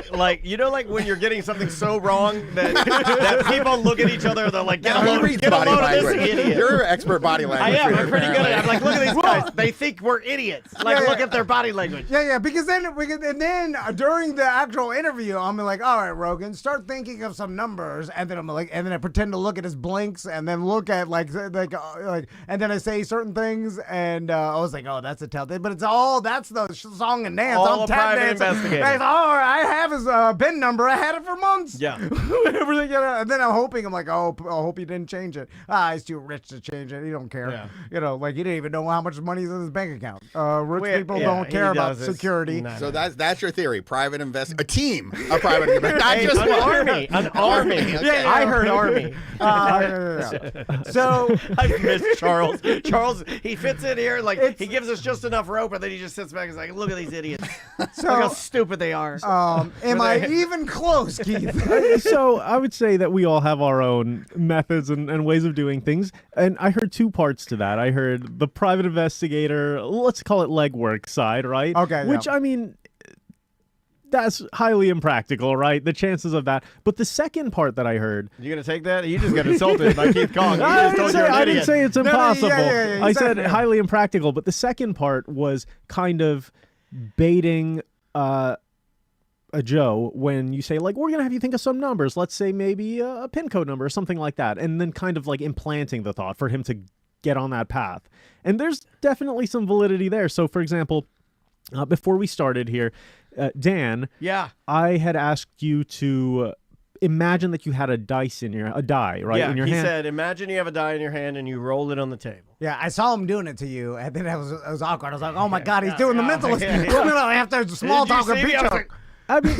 when you're getting something so wrong that people look at each other, they're like, get a load of this idiot. You're an expert body language. I am. I'm pretty good at it. I'm like, look at these guys. They think we're idiots. Like, look at their body language. Yeah, because then during the actual interview, I'm like, all right, Rogan, start thinking of some numbers, and then I'm like, and then I pretend to look at his blinks, and then look at like, and then I say certain things, and I was like, oh, that's a tell thing, but that's the song and dance. All I'm private tap investigators. I have his PIN number. I had it for months. Yeah. Everything, and then I'm hoping, I'm like, oh, I hope he didn't change it. He's too rich to change it. He don't care. Yeah. Like he didn't even know how much money is in his bank account. Rich people don't care about security. So that's your theory. Private a team of private investigators. Not just an army. An army. Okay. I heard army. So I miss Charles. Charles, he fits in here like he gives us just enough rope, and then he just sits back and is like, look at these idiots. So, look how stupid they are. Am I even close, Keith? So I would say that we all have our own methods and ways of doing things. And I heard two parts to that. I heard the private investigator, let's call it legwork side, right? Okay. Which, I mean, that's highly impractical, right? The chances of that. But the second part that I heard... You going to take that? You just got insulted by Keith Kong. I didn't say it's impossible. I said yeah. highly impractical. But the second part was kind of baiting... a Joe when you say, like, we're going to have you think of some numbers. Let's say maybe a PIN code number or something like that. And then kind of like implanting the thought for him to get on that path. And there's definitely some validity there. So, for example, before we started here, Dan, I had asked you to imagine that you had a die, right, in your hand. He said, imagine you have a die in your hand and you roll it on the table. Yeah, I saw him doing it to you, and then it was awkward. I was like, oh my God, he's doing the mentalist. I have to small talk and beat you. I mean,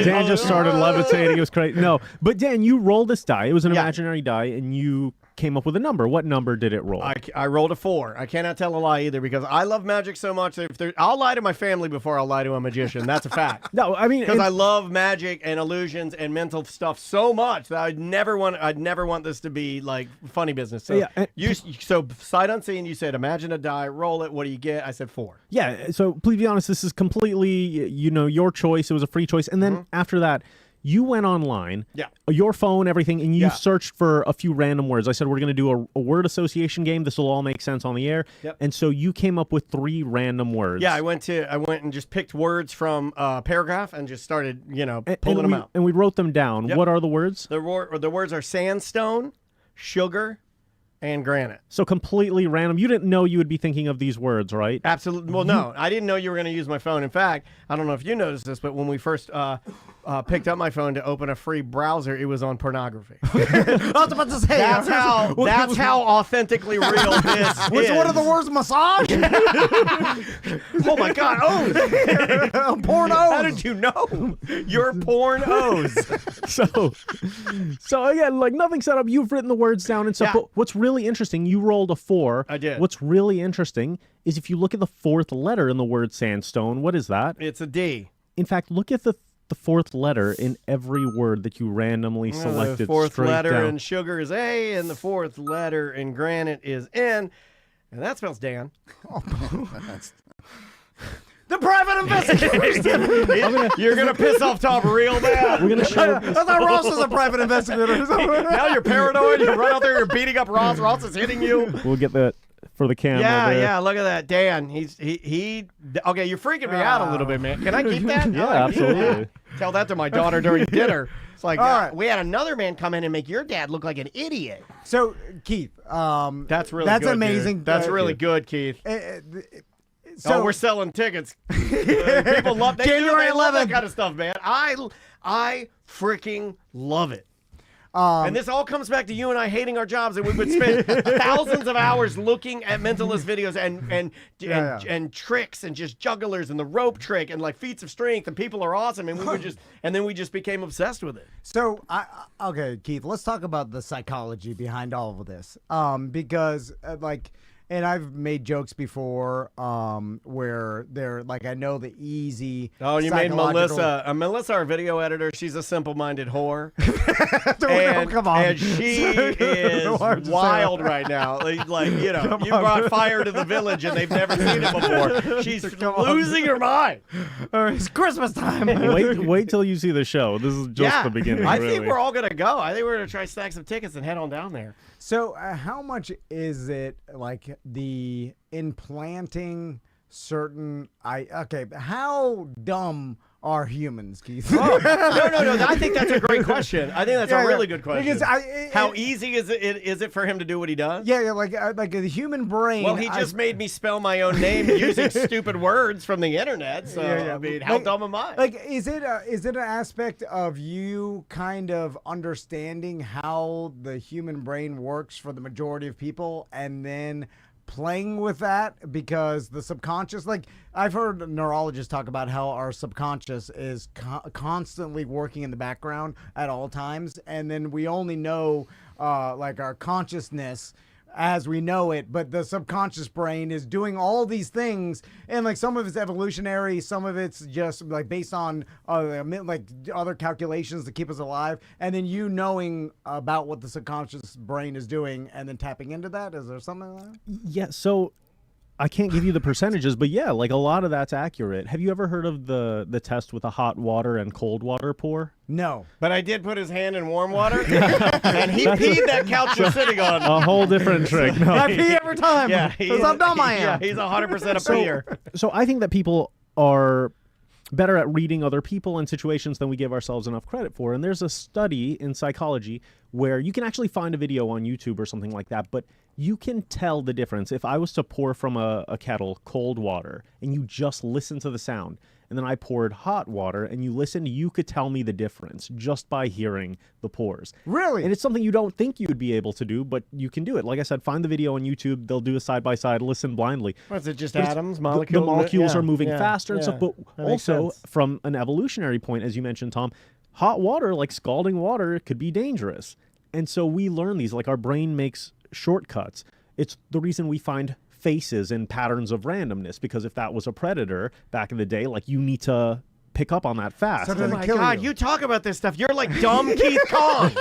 Dan just started levitating. It was crazy. No, but Dan, you rolled this die. It was an imaginary die, and you came up with a number. What number did it roll? I rolled a 4. I cannot tell a lie either because I love magic so much. I'll lie to my family before I'll lie to a magician. That's a fact. No, I mean, because I love magic and illusions and mental stuff so much that I'd never want this to be like funny business. So so sight unseen, you said imagine a die, roll it. What do you get? I said 4. Yeah. So please be honest. This is completely your choice. It was a free choice, and then after that, you went online, your phone, everything, and you searched for a few random words. I said, we're going to do a word association game. This will all make sense on the air. Yep. And so you came up with 3 random words. Yeah, I went and just picked words from a paragraph and just started, pulling them out. And we wrote them down. Yep. What are the words? The words are sandstone, sugar, and granite. So completely random. You didn't know you would be thinking of these words, right? Absolutely. Well, no, I didn't know you were going to use my phone. In fact, I don't know if you noticed this, but when we first picked up my phone to open a free browser, it was on pornography. I was about to say. That's how authentically real this is. Which one of the words? Massage? Oh my God! Oh, porn O's. How did you know? You're porn O's. So again, like nothing set up. You've written the words down and stuff. But what's really interesting, you rolled a 4. I did. What's really interesting is if you look at the 4th letter in the word sandstone, what is that? It's a D. In fact, look at the 4th letter in every word that you randomly selected. The 4th letter down. in sugar is A, and the 4th letter in granite is N, and that spells Dan. The private investigators. You're gonna piss off Tom real bad. We're gonna show. I thought Ross was a private investigator. Now you're paranoid. You run out there. You're beating up Ross. Ross is hitting you. We'll get the for the camera. Yeah, there. yeah. Look at that, Dan. He. Okay, you're freaking me out a little bit, man. Can I keep that? Yeah, absolutely. Tell that to my daughter during dinner. It's like All right. we had another man come in and make your dad look like an idiot. So Keith, That's really that's good, amazing. dude. That's really good, Keith. So We're selling tickets. People love January they love that 11th. kind of stuff, man. I freaking love it. And this all comes back to you and I hating our jobs, and we would spend thousands of hours looking at mentalist videos and tricks and just jugglers and the rope trick and like feats of strength, and people are awesome, and then we just became obsessed with it. So, okay, Keith, let's talk about the psychology behind all of this. Because, and I've made jokes before where they're like, I know the easy. Oh, you made psychological- Melissa. Melissa, our video editor, she's a simple-minded whore. Come on. And she is wild right now. Like you brought fire to the village, and they've never seen it before. She's losing her mind. It's Christmas time. Wait till you see the show. This is just the beginning. I really. think we're all gonna go. I think we're gonna try to stack some tickets and head on down there. So, how much is it like the implanting certain? How dumb are humans, Keith? No. I think that's a great question. I think that's a really good question. Because how easy is it for him to do what he does? Yeah, like the human brain. Well, he just made me spell my own name using stupid words from the internet. So I mean, how dumb am I? Like, is it an aspect of you kind of understanding how the human brain works for the majority of people, and then playing with that because the subconscious, like I've heard neurologists talk about how our subconscious is constantly working in the background at all times, and then we only know like our consciousness as we know it, but the subconscious brain is doing all these things, and like some of it's evolutionary, some of it's just like based on like other calculations to keep us alive, and then you knowing about what the subconscious brain is doing and then tapping into that. Is there something like that? Yeah, so I can't give you the percentages, but yeah, like a lot of that's accurate. Have you ever heard of the test with a hot water and cold water pour? No. But I did put his hand in warm water, and he peed that couch you're sitting on. A whole different trick. No. I pee every time. Yeah, because how dumb I am. Yeah, he's 100% a peer. So I think that people are better at reading other people and situations than we give ourselves enough credit for. And there's a study in psychology where you can actually find a video on YouTube or something like that, but you can tell the difference. If I was to pour from a kettle cold water and you just listen to the sound, and then I poured hot water and you listened, you could tell me the difference just by hearing the pours. Really? And it's something you don't think you would be able to do, but you can do it. Like I said, find the video on YouTube. They'll do a side-by-side, listen blindly. What's it, just But atoms, the molecules? molecules are moving faster and stuff, but that makes also sense. from an evolutionary point, as you mentioned, Tom, hot water, like scalding water, could be dangerous. And so we learn these, like our brain makes shortcuts. It's the reason we find faces and patterns of randomness, because if that was a predator back in the day, like you need to pick up on that fast. So Oh does it my kill God, you? you talk about this stuff. You're like dumb Keith Kong.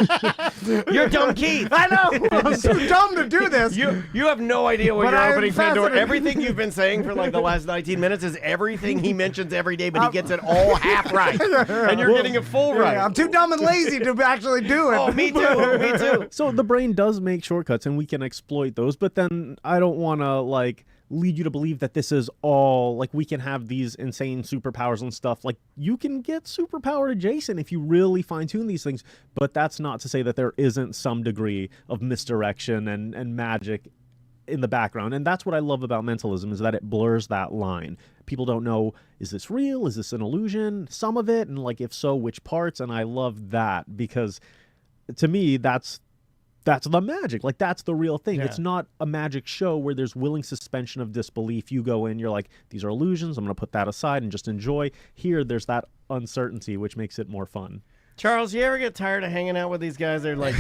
You're dumb Keith. I know. I'm too dumb to do this. You have no idea what But you're I'm opening Pandora. fascinated. Everything you've been saying for like the last 19 minutes is everything he mentions every day, but he gets it all half right. And you're getting it full right. Yeah, I'm too dumb and lazy to actually do it. Oh, me too. Me too. So the brain does make shortcuts and we can exploit those, but then I don't want to like lead you to believe that this is all like we can have these insane superpowers and stuff. Like you can get superpower adjacent if you really fine tune these things, but that's not to say that there isn't some degree of misdirection and magic in the background. And that's what I love about mentalism, is that it blurs that line. People don't know, is this real? Is this an illusion? Some of it, and like if so, which parts? And I love that because to me that's the magic. Like that's the real thing. Yeah. It's not a magic show where there's willing suspension of disbelief. You go in, you're like, these are illusions, I'm going to put that aside and just enjoy. Here, there's that uncertainty, which makes it more fun. Charles, you ever get tired of hanging out with these guys? They're like,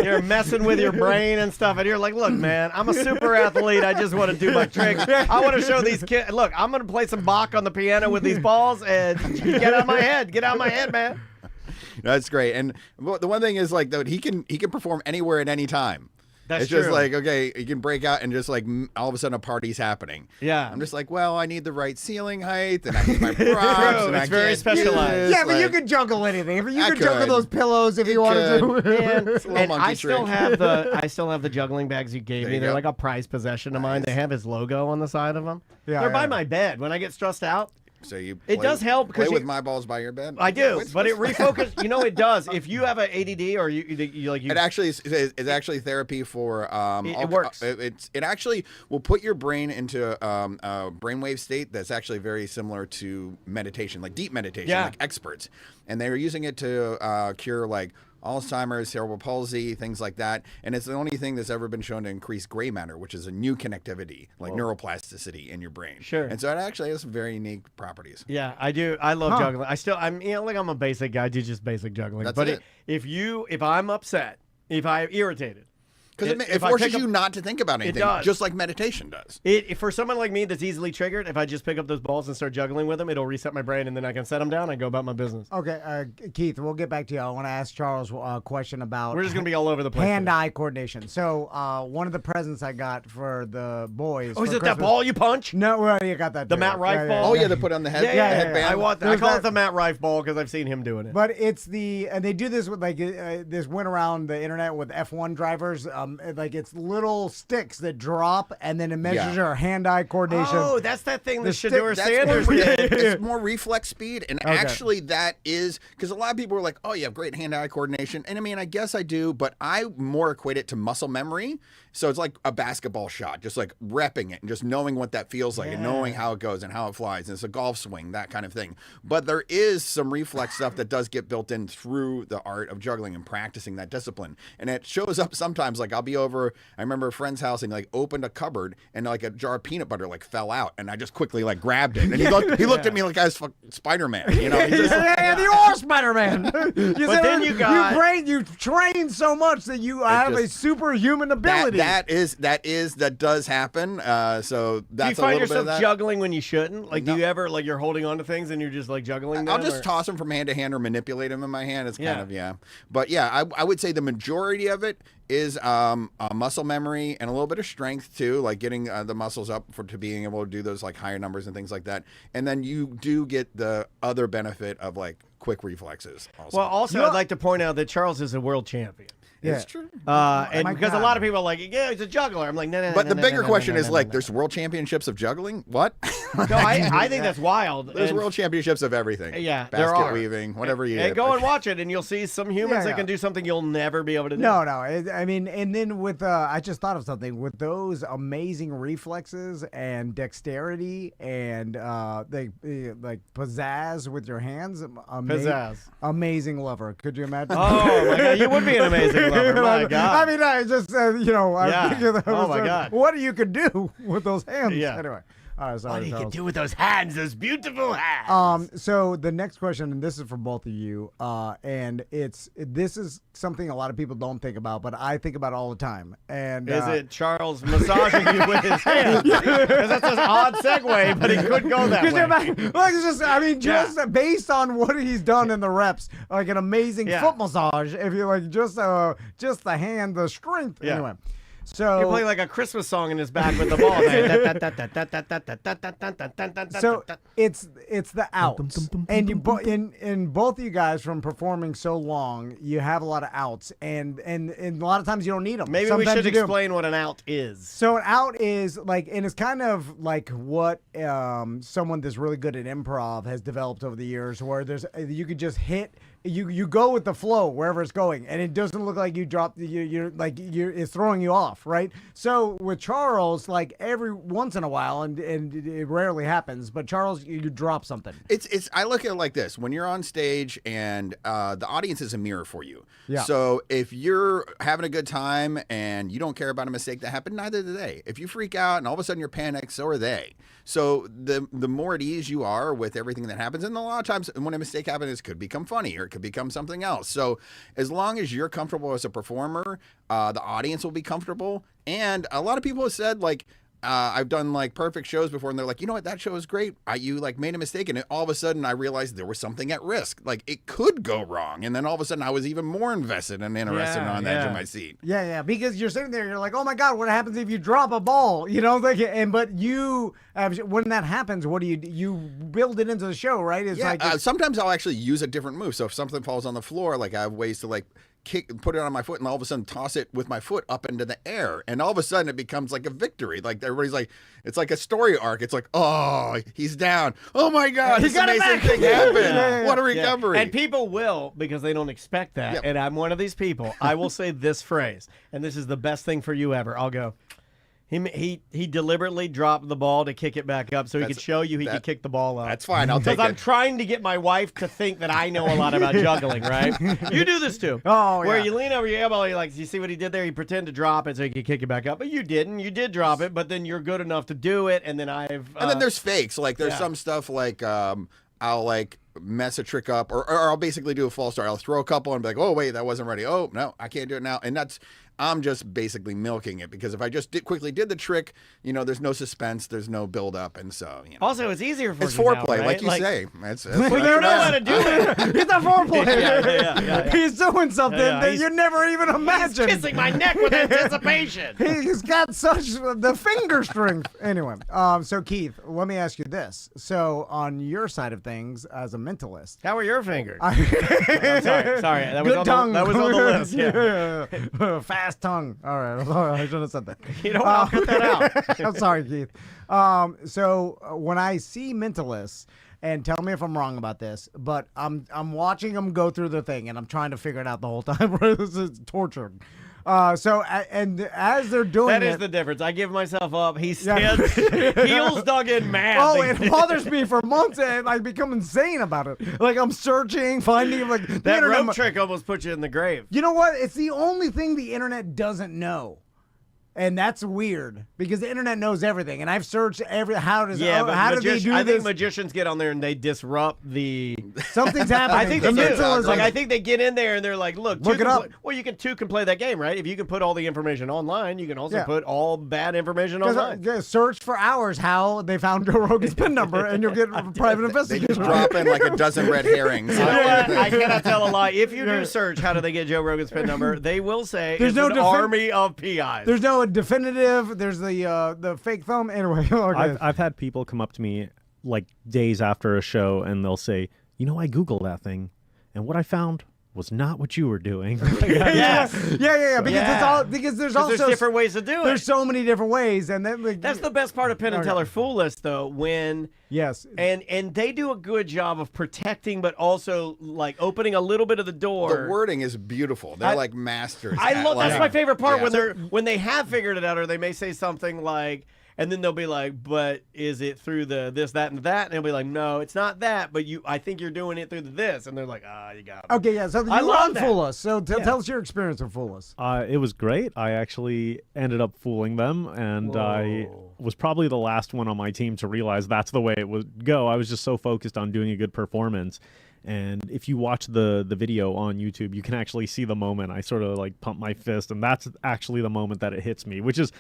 you're messing with your brain and stuff, and you're like, look, man, I'm a super athlete. I just want to do my tricks. I want to show these kids. Look, I'm going to play some Bach on the piano with these balls, and get out of my head. Get out of my head, man. That's great. And the one thing is like though he can perform anywhere at any time. That's it's just true. like, okay, you can break out and just like all of a sudden a party's happening. Yeah. I'm just like, well, I need the right ceiling height and I need my props. True, and it's I very can't do specialized. this, Yeah, but you like- could juggle anything. If you I could juggle could. those pillows if you wanted to. And, It's a little and monkey I still trick. have the juggling bags you gave There me. you They're go. like a prized possession of mine. They have his logo on the side of them. Yeah, They're yeah. by my bed. When I get stressed out, So you It does help play because with my balls by your bed. I do, What's- but it what's- refocuses. You know, it does. If you have an ADD or you like you, It actually is actually therapy for It works. It actually will put your brain into a brainwave state that's actually very similar to meditation, like deep meditation, Yeah. like experts, and they were using it to cure like Alzheimer's, cerebral palsy, things like that. And it's the only thing that's ever been shown to increase gray matter, which is a new connectivity, like neuroplasticity in your brain. Sure. And so it actually has some very unique properties. Yeah, I do. I love juggling. I'm I'm a basic guy. I do just basic juggling. That's but it. If I'm upset, if I'm irritated, Because it if I forces pick up- you not to think about anything, does. just like meditation does. For someone like me that's easily triggered, if I just pick up those balls and start juggling with them, it'll reset my brain, and then I can set them down and go about my business. Okay, Keith, we'll get back to you. I want to ask Charles a question about We're just gonna be all over the place. hand-eye coordination. So one of the presents I got for the boys. Oh, is for it that Christmas- ball you punch? No, well, you got that. The too. Matt Rife ball? Oh yeah, they put on the head, Yeah. headband. I want that. I There's call that- it the Matt Rife ball because I've seen him doing it. But it's and they do this with like this went around the internet with F1 drivers. Like it's little sticks that drop and then it measures Yeah. your hand-eye coordination. Oh, that's that thing that stick- Shador That's Sanders more, did. it's more reflex speed, and actually that is because a lot of people are like, "Oh, you have great hand-eye coordination," and I mean, I guess I do, but I more equate it to muscle memory. So it's like a basketball shot, just like repping it and just knowing what that feels like and knowing how it goes and how it flies. And it's a golf swing, that kind of thing. But there is some reflex stuff that does get built in through the art of juggling and practicing that discipline. And it shows up sometimes. Like I'll be over, I remember a friend's house and like opened a cupboard and like a jar of peanut butter like fell out, and I just quickly like grabbed it. And he looked at me like I was Spider-Man. You know, he just, Yeah, you are Spider-Man. But then you got- you train so much that you have a just- superhuman ability. that does happen. So Do you that's a find little bit of yourself that. juggling when you shouldn't? Like, No. do you ever like you're holding on to things and you're just like juggling them? I'll just or- toss them from hand to hand or manipulate them in my hand. It's kind Yeah. of But yeah, I would say the majority of it is muscle memory and a little bit of strength too, like getting the muscles up to being able to do those like higher numbers and things like that. And then you do get the other benefit of like quick reflexes. Also. Well, also, I'd like to point out that Charles is a world champion. it's true. And my because a God. lot of people are like, yeah, he's a juggler. I'm like, no, no, But no, the no, bigger no, no, question no, is no, like, no. there's world championships of juggling? What? No, I think that's wild. There's And- world championships of everything. Yeah, there basket are. weaving, whatever you. And go and watch it, and you'll see some humans Yeah, that yeah. can do something you'll never be able to do. No. I mean, and then with I just thought of something with those amazing reflexes and dexterity and like pizzazz with your hands. Pizzazz. Amazing lover. Could you imagine? Oh my God, you would be an amazing lover. My God. I mean, I just I'm Yeah. thinking that Oh, was, my God. what you could do with those hands. Yeah. Anyway. All right, sorry, What he Charles. can do with those hands, those beautiful hands. So the next question, and this is for both of you, and this is something a lot of people don't think about, but I think about all the time. And Is it Charles massaging you with his hands? Because that's an odd segue, but it could go that Could you way. imagine? Like it's just, I mean, Yeah. just based on what he's done in the reps, like an amazing Yeah. foot massage. If you like, just the hand, the strength. Yeah. Anyway, so You're playing like a Christmas song in his back with the ball. So it's the outs, and you in both of you guys from performing so long, you have a lot of outs, and a lot of times you don't need them. Maybe Sometimes we should you do. explain what an out is. So an out is like, and it's kind of like what someone that's really good at improv has developed over the years, where you could just hit. You go with the flow wherever it's going, and it doesn't look like you dropped. It's throwing you off, right? So with Charles, like every once in a while, and it rarely happens, but Charles, you drop something. It's I look at it like this: when you're on stage and the audience is a mirror for you. Yeah. So if you're having a good time and you don't care about a mistake that happened, neither do they. If you freak out and all of a sudden you're panicked, so are they. So the more at ease you are with everything that happens, and a lot of times when a mistake happens, it could become funny or it could become something else. So as long as you're comfortable as a performer, the audience will be comfortable. And a lot of people have said like, I've done like perfect shows before, and they're like, you know what, that show is great. You like made a mistake, and all of a sudden I realized there was something at risk. Like it could go wrong, and then all of a sudden I was even more invested and interested and on the edge of my seat. Yeah, because you're sitting there, you're like, oh my God, what happens if you drop a ball? You know, like, but you, when that happens, what do? You build it into the show, right? It's Yeah, like sometimes I'll actually use a different move. So if something falls on the floor, like I have ways to like put it on my foot, and all of a sudden toss it with my foot up into the air, and all of a sudden it becomes like a victory. Like everybody's like, it's like a story arc. It's like, oh, he's down. Oh my God, this amazing thing happened. What a recovery! And people will, because they don't expect that. Yep. And I'm one of these people. I will say this phrase, and this is the best thing for you ever. I'll go. He deliberately dropped the ball to kick it back up so he could show you he could kick the ball up. That's fine. I'll take Because I'm it. trying to get my wife to think that I know a lot about juggling, right? You do this too. Oh, Where yeah. you lean over your elbow, you're like, you see what he did there? He pretended to drop it so he could kick it back up. But you didn't. You did drop it, but then you're good enough to do it, and then I've... And then there's fakes. Like there's some stuff like I'll like mess a trick up, or I'll basically do a false start. I'll throw a couple and be like, oh wait, that wasn't ready. Oh no, I can't do it now. And I'm just basically milking it, because if I just quickly did the trick, you know, there's no suspense, there's no build up, and so you know. Also, it's easier for It's you now, foreplay, right? like you say. That's Well, you don't know how to do it. he's not foreplay. Yeah. He's doing something that He's- you never even He's imagined. kissing my neck with anticipation. He's got such the finger strength. Anyway, so Keith, let me ask you this. So on your side of things as a mentalist, How are your fingers? I- I'm sorry. That was good on tongue. that was on the list. Yeah. Yeah. Fast tongue. All right, I should have said that. You know what? I'll cut that out. I'm sorry, Keith. So when I see mentalists, and tell me if I'm wrong about this, but I'm watching them go through the thing, and I'm trying to figure it out the whole time. This is torture. And as they're doing That it, is the difference. I give myself up. He stands, heels dug in mad. oh, it bothers me for months, and I become insane about it. Like I'm searching, finding like the That internet rope trick almost put you in the grave. You know what? It's the only thing the internet doesn't know. And that's weird because the internet knows everything. And I've searched how do they do I this? think magicians get on there and they disrupt the. Something's happening. I think they The do. mental is Like I think they get in there and they're like, look Look two it can up. Well, you can play that game, right? If you can put all the information online, you can also Yeah. put all bad information online. Search for hours how they found Joe Rogan's PIN number, and you'll get a private They investigation. just drop in like a dozen red herrings. You know what? I cannot tell a lie. If you do search, how do they get Joe Rogan's PIN number? They will say There's it's no an army of PIs. There's no definitive. There's the fake thumb. Anyway, okay. I've had people come up to me like days after a show and they'll say, you know, I Googled that thing and what I found was not what you were doing. Yes. Yeah. Because Yeah. it's all because there's also There's different ways to do There's it. so many different ways, and then like, That's the best part of Penn and Okay. Teller Fool List, though, when yes. and they do a good job of protecting, but also like opening a little bit of the door. The wording is beautiful. They're like masters. I at, love like, that's my favorite part Yeah. when they have figured it out, or they may say something like, and then they'll be like, but is it through the this, that, and that? And they'll be like, no, it's not that, but I think you're doing it through the this, and they're like, you got me. Okay, yeah. So I you love that. unfool us. So tell us your experience with Fool Us. It was great. I actually ended up fooling them, and I was probably the last one on my team to realize that's the way it would go. I was just so focused on doing a good performance. And if you watch the video on YouTube, you can actually see the moment I sort of like pump my fist, and that's actually the moment that it hits me, which is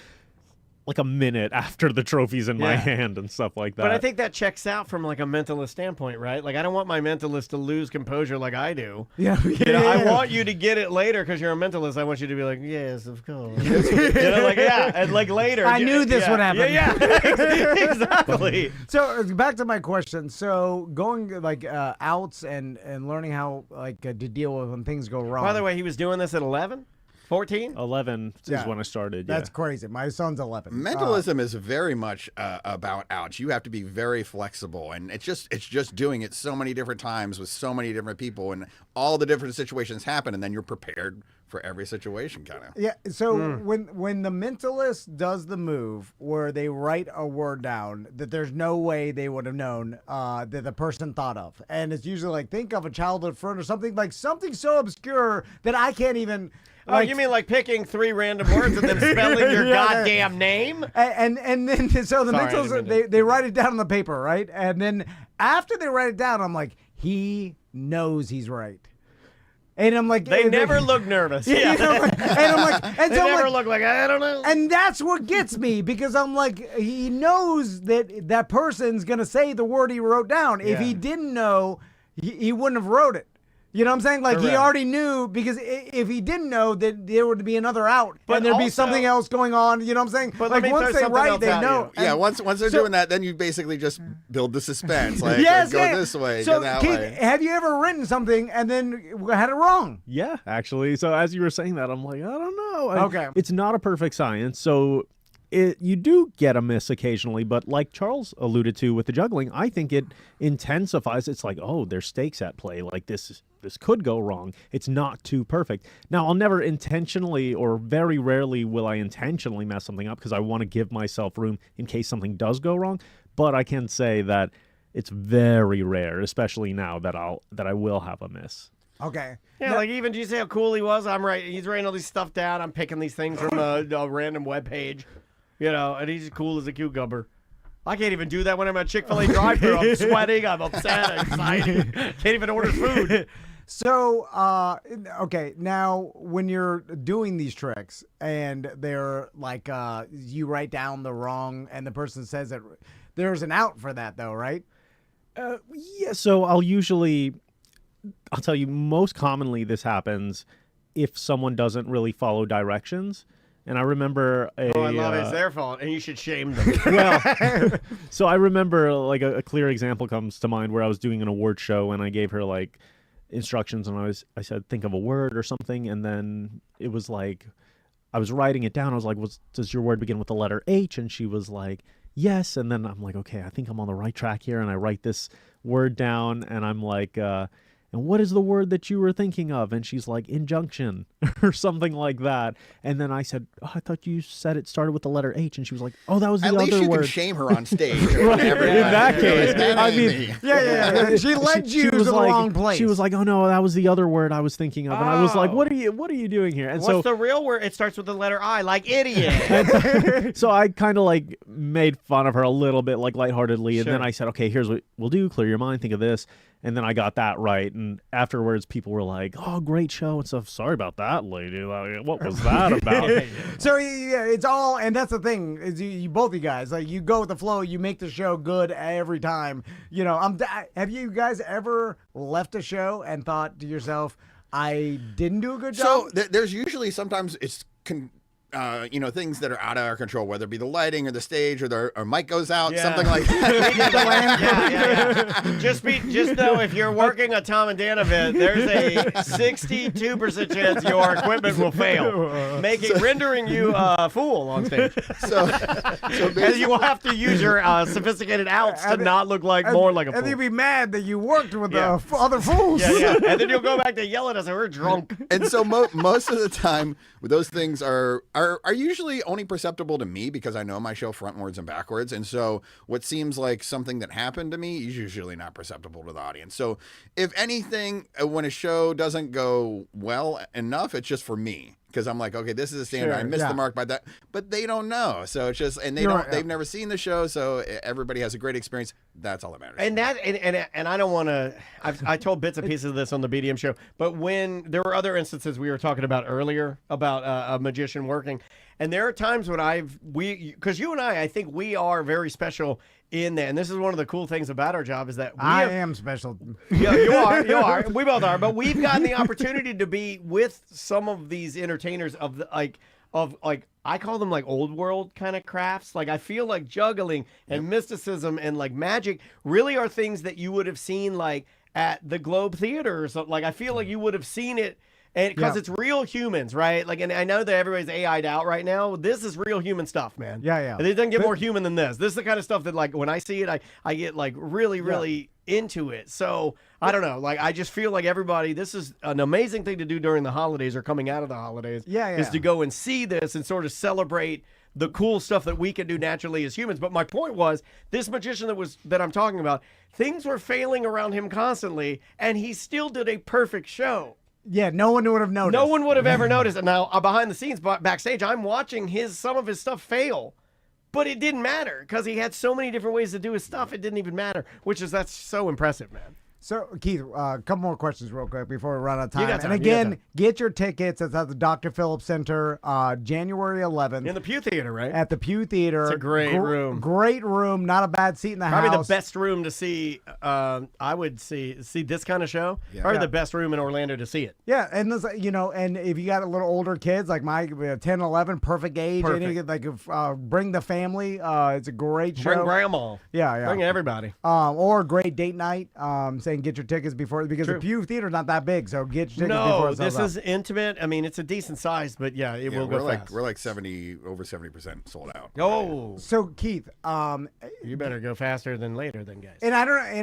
like a minute after the trophy's in my Yeah. hand and stuff like that. But I think that checks out from like a mentalist standpoint, right? Like I don't want my mentalist to lose composure like I do. Yeah, You know, I want you to get it later because you're a mentalist. I want you to be like, yes, of course. You know, like yeah, and like later. I knew this would happen. Yeah, exactly. So back to my question. So going like outs and learning how like to deal with when things go wrong. By the way, he was doing this at 11, 14. 11 Yeah. is when I started. That's yeah. crazy. My son's 11. Mentalism is very much about ouch. You have to be very flexible, and it's just doing it so many different times with so many different people, and all the different situations happen, and then you're prepared for every situation, kind of. Yeah. So when the mentalist does the move where they write a word down that there's no way they would have known that the person thought of, and it's usually like think of a childhood friend or something like something so obscure that I can't even. Oh, you mean like picking 3 random words and then spelling your Yeah. goddamn name? And then so the Sorry, I mentals didn't mean to- they write it down on the paper, right? And then after they write it down, I'm like, he knows he's right. And I'm like, They never look nervous. Yeah. And I'm like, and They so I'm never like, look like, I don't know. and that's what gets me because I'm like, he knows that that person's gonna say the word he wrote down. If he didn't know, he wouldn't have wrote it. You know what I'm saying? Like he already knew because if he didn't know, that there would be another out and there'd be something else going on. You know what I'm saying? But like once they write, they know. Yeah, once they're doing that, then you basically just build the suspense. Like Yes, go this way, so, go that Keith, way. have you ever written something and then had it wrong? Yeah, actually. So as you were saying that, I'm like, I don't know. Okay. It's not a perfect science. So you do get a miss occasionally, but like Charles alluded to with the juggling, I think it intensifies. It's like, oh, there's stakes at play. Like this could go wrong. It's not too perfect. Now, I'll never intentionally, or very rarely will I intentionally mess something up because I want to give myself room in case something does go wrong. But I can say that it's very rare, especially now that I will have a miss. Okay. Yeah, like even, do you see how cool he was? He's writing all these stuff down. I'm picking these things from a random web page, and he's as cool as a cucumber. I can't even do that when I'm at Chick-fil-A drive-thru. I'm sweating. I'm upset. I'm excited. Can't even order food. So, okay, now when you're doing these tricks and they're like, you write down the wrong and the person says it, there's an out for that though, right? Yeah, so I'll tell you, most commonly this happens if someone doesn't really follow directions. And I remember I love it. It's their fault, and you should shame them. Well, so I remember like a clear example comes to mind where I was doing an award show and I gave her like instructions and I said, think of a word or something. And then it was like, I was writing it down. I was like, does your word begin with the letter H? And she was like, yes. And then I'm like, okay, I think I'm on the right track here. And I write this word down and I'm like, and what is the word that you were thinking of? And she's like, injunction or something like that. And then I said, oh, I thought you said it started with the letter H. And she was like, oh, that was the At other least you word. can shame her on stage. Right. In that case, I mean, Yeah. She led you to the wrong place. She was like, oh no, that was the other word I was thinking of. And I was like, what are you doing here? And What's the real word? It starts with the letter I, like idiot. So I kind of like made fun of her a little bit, like lightheartedly. And then I said, okay, here's what we'll do. Clear your mind. Think of this. And then I got that right. And afterwards, people were like, oh, great show and stuff. Sorry about that, lady. Like, what was that about? So yeah, it's all, and that's the thing is you both you guys, like you go with the flow, you make the show good every time. You know, have you guys ever left a show and thought to yourself, I didn't do a good job? So there's usually sometimes it's things that are out of our control, whether it be the lighting or the stage or our mic goes out, something like that. Just know if you're working a Tom and Dan event, there's a 62% chance your equipment will fail, rendering you a fool on stage. So and you will have to use your sophisticated outs to not look like more like a fool. And you'll be mad that you worked with the other fools. Yeah. And then you'll go back to yell at us and we're drunk. And so most of the time, those things are usually only perceptible to me because I know my show frontwards and backwards. And so what seems like something that happened to me is usually not perceptible to the audience. So if anything, when a show doesn't go well enough, it's just for me. Because I'm like, okay, this is a standard. I missed the mark by that, but they don't know. So it's just, and they've never seen the show. So everybody has a great experience. That's all that matters. And I don't want to, I told bits and pieces of this on the BDM show, but when there were other instances we were talking about earlier about a magician working, and there are times when because you and I think we are very special in that. And this is one of the cool things about our job is that I am special. Yeah, you are. We both are. But we've gotten the opportunity to be with some of these entertainers of I call them like old world kind of crafts. Like I feel like juggling and mysticism and like magic really are things that you would have seen like at the Globe Theater or something. Like I feel like you would have seen it. And because it's real humans, right? Like, and I know that everybody's AI'd out right now. This is real human stuff, man. Yeah. And it doesn't get more human than this. This is the kind of stuff that, like, when I see it, I get like really into it. So I don't know. Like, I just feel like everybody. This is an amazing thing to do during the holidays or coming out of the holidays. Is to go and see this and sort of celebrate the cool stuff that we can do naturally as humans. But my point was, this magician that I'm talking about, things were failing around him constantly, and he still did a perfect show. Yeah, no one would have noticed. No one would have ever noticed. And now, behind the scenes, backstage, I'm watching some of his stuff fail. But it didn't matter because he had so many different ways to do his stuff. It didn't even matter, that's so impressive, man. So, Keith, a couple more questions real quick before we run out of time. got time, And you got again, time. get your tickets. It's at the Dr. Phillips Center, January 11th. In the Pew Theater, right? At the Pew Theater. It's a great room. Great room. Not a bad seat in the Probably house. the best room to see. I would see this kind of show. Probably the best room in Orlando to see it. Yeah, and this, and if you got a little older kids like my 10, 11, perfect age. Perfect. Any, like bring the family. It's a great show. Bring grandma. Yeah. Bring everybody. Or a great date night. Saying get your tickets before because the Pew Theater's not that big, so get your tickets before No, it sells this out. is intimate. I mean, it's a decent size, but yeah, it will we're go like fast. we're like over 70% sold out. Oh, So Keith, you better go faster than later, then, guys. and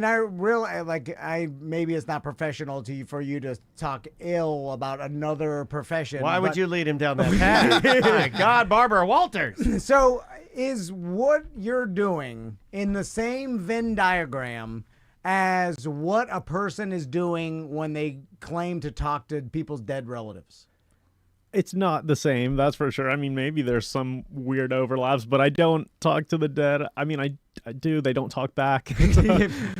I really like maybe it's not professional for you to talk ill about another profession. Why would but- you lead him down that path? My God, Barbara Walters. So is what you're doing in the same Venn diagram as what a person is doing when they claim to talk to people's dead relatives? It's not the same, that's for sure. I mean, maybe there's some weird overlaps, but I don't talk to the dead. I mean, I do. They don't talk back.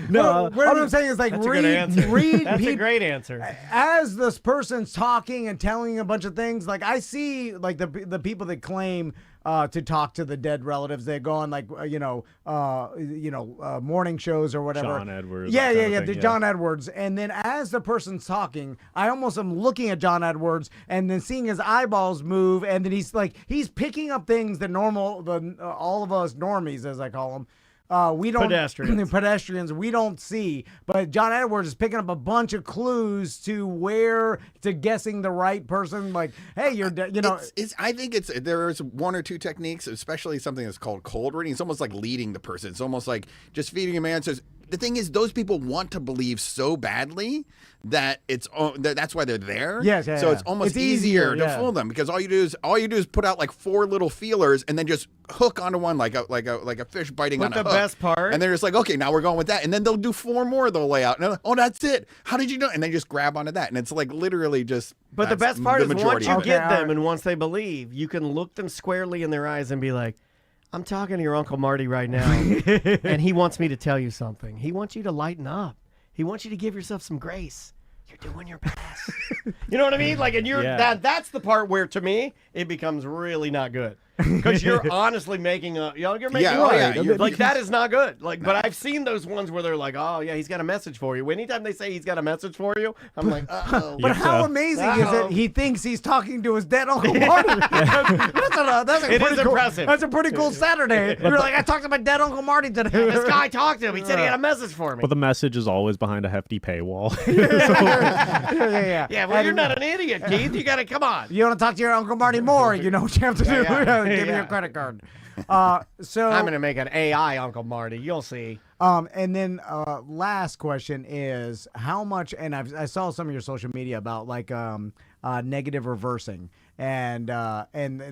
No, what I'm saying is like That's a good answer. read That's a peop- great answer. as this person's talking and telling a bunch of things. Like I see like the people that claim to talk to the dead relatives. They go on like morning shows or whatever. John Edwards, Yeah, that yeah, kind yeah. of The thing, John Edwards. And then as the person's talking, I almost am looking at John Edwards and then seeing his eyeballs move, and then he's picking up things that all of us normies, as I call them. We don't pedestrians we don't see, but John Edwards is picking up a bunch of clues to guessing the right person. Like, hey, I think there's one or two techniques, especially something that's called cold reading. It's almost like leading the person. It's almost like just feeding them answers. The thing is, those people want to believe so badly that that's why they're there. Yes, so it's almost easier to fool them, because all you do is put out like 4 little feelers and then just hook onto one like a fish biting on a hook. The best part, and they're just like, okay, now we're going with that, and then they'll do 4 more they'll lay out. And like, oh, that's it. How did you know? And they just grab onto that, and it's like literally just. But the best part is once you of it. get them and once they believe, you can look them squarely in their eyes and be like, I'm talking to your Uncle Marty right now, and he wants me to tell you something. He wants you to lighten up. He wants you to give yourself some grace. You're doing your best. You know what I mean? Like, and that's the part where, to me, it becomes really not good. Because you're honestly making you're making like that is not good. Like, but I've seen those ones where they're like, oh yeah, he's got a message for you. Anytime they say he's got a message for you, I'm like, oh. But how amazing is it? He thinks he's talking to his dead Uncle Marty. That's impressive. That's a pretty cool Saturday. You're like, I talked to my dead Uncle Marty today. This guy talked to him. He said he had a message for me. But the message is always behind a hefty paywall. Yeah. Yeah, well, you're not an idiot, Keith. You got to come on. You want to talk to your Uncle Marty more? You know what you have to do. Give me your credit card. So I'm gonna make an AI Uncle Marty. You'll see. And then last question is how much? And I saw some of your social media about like negative reversing and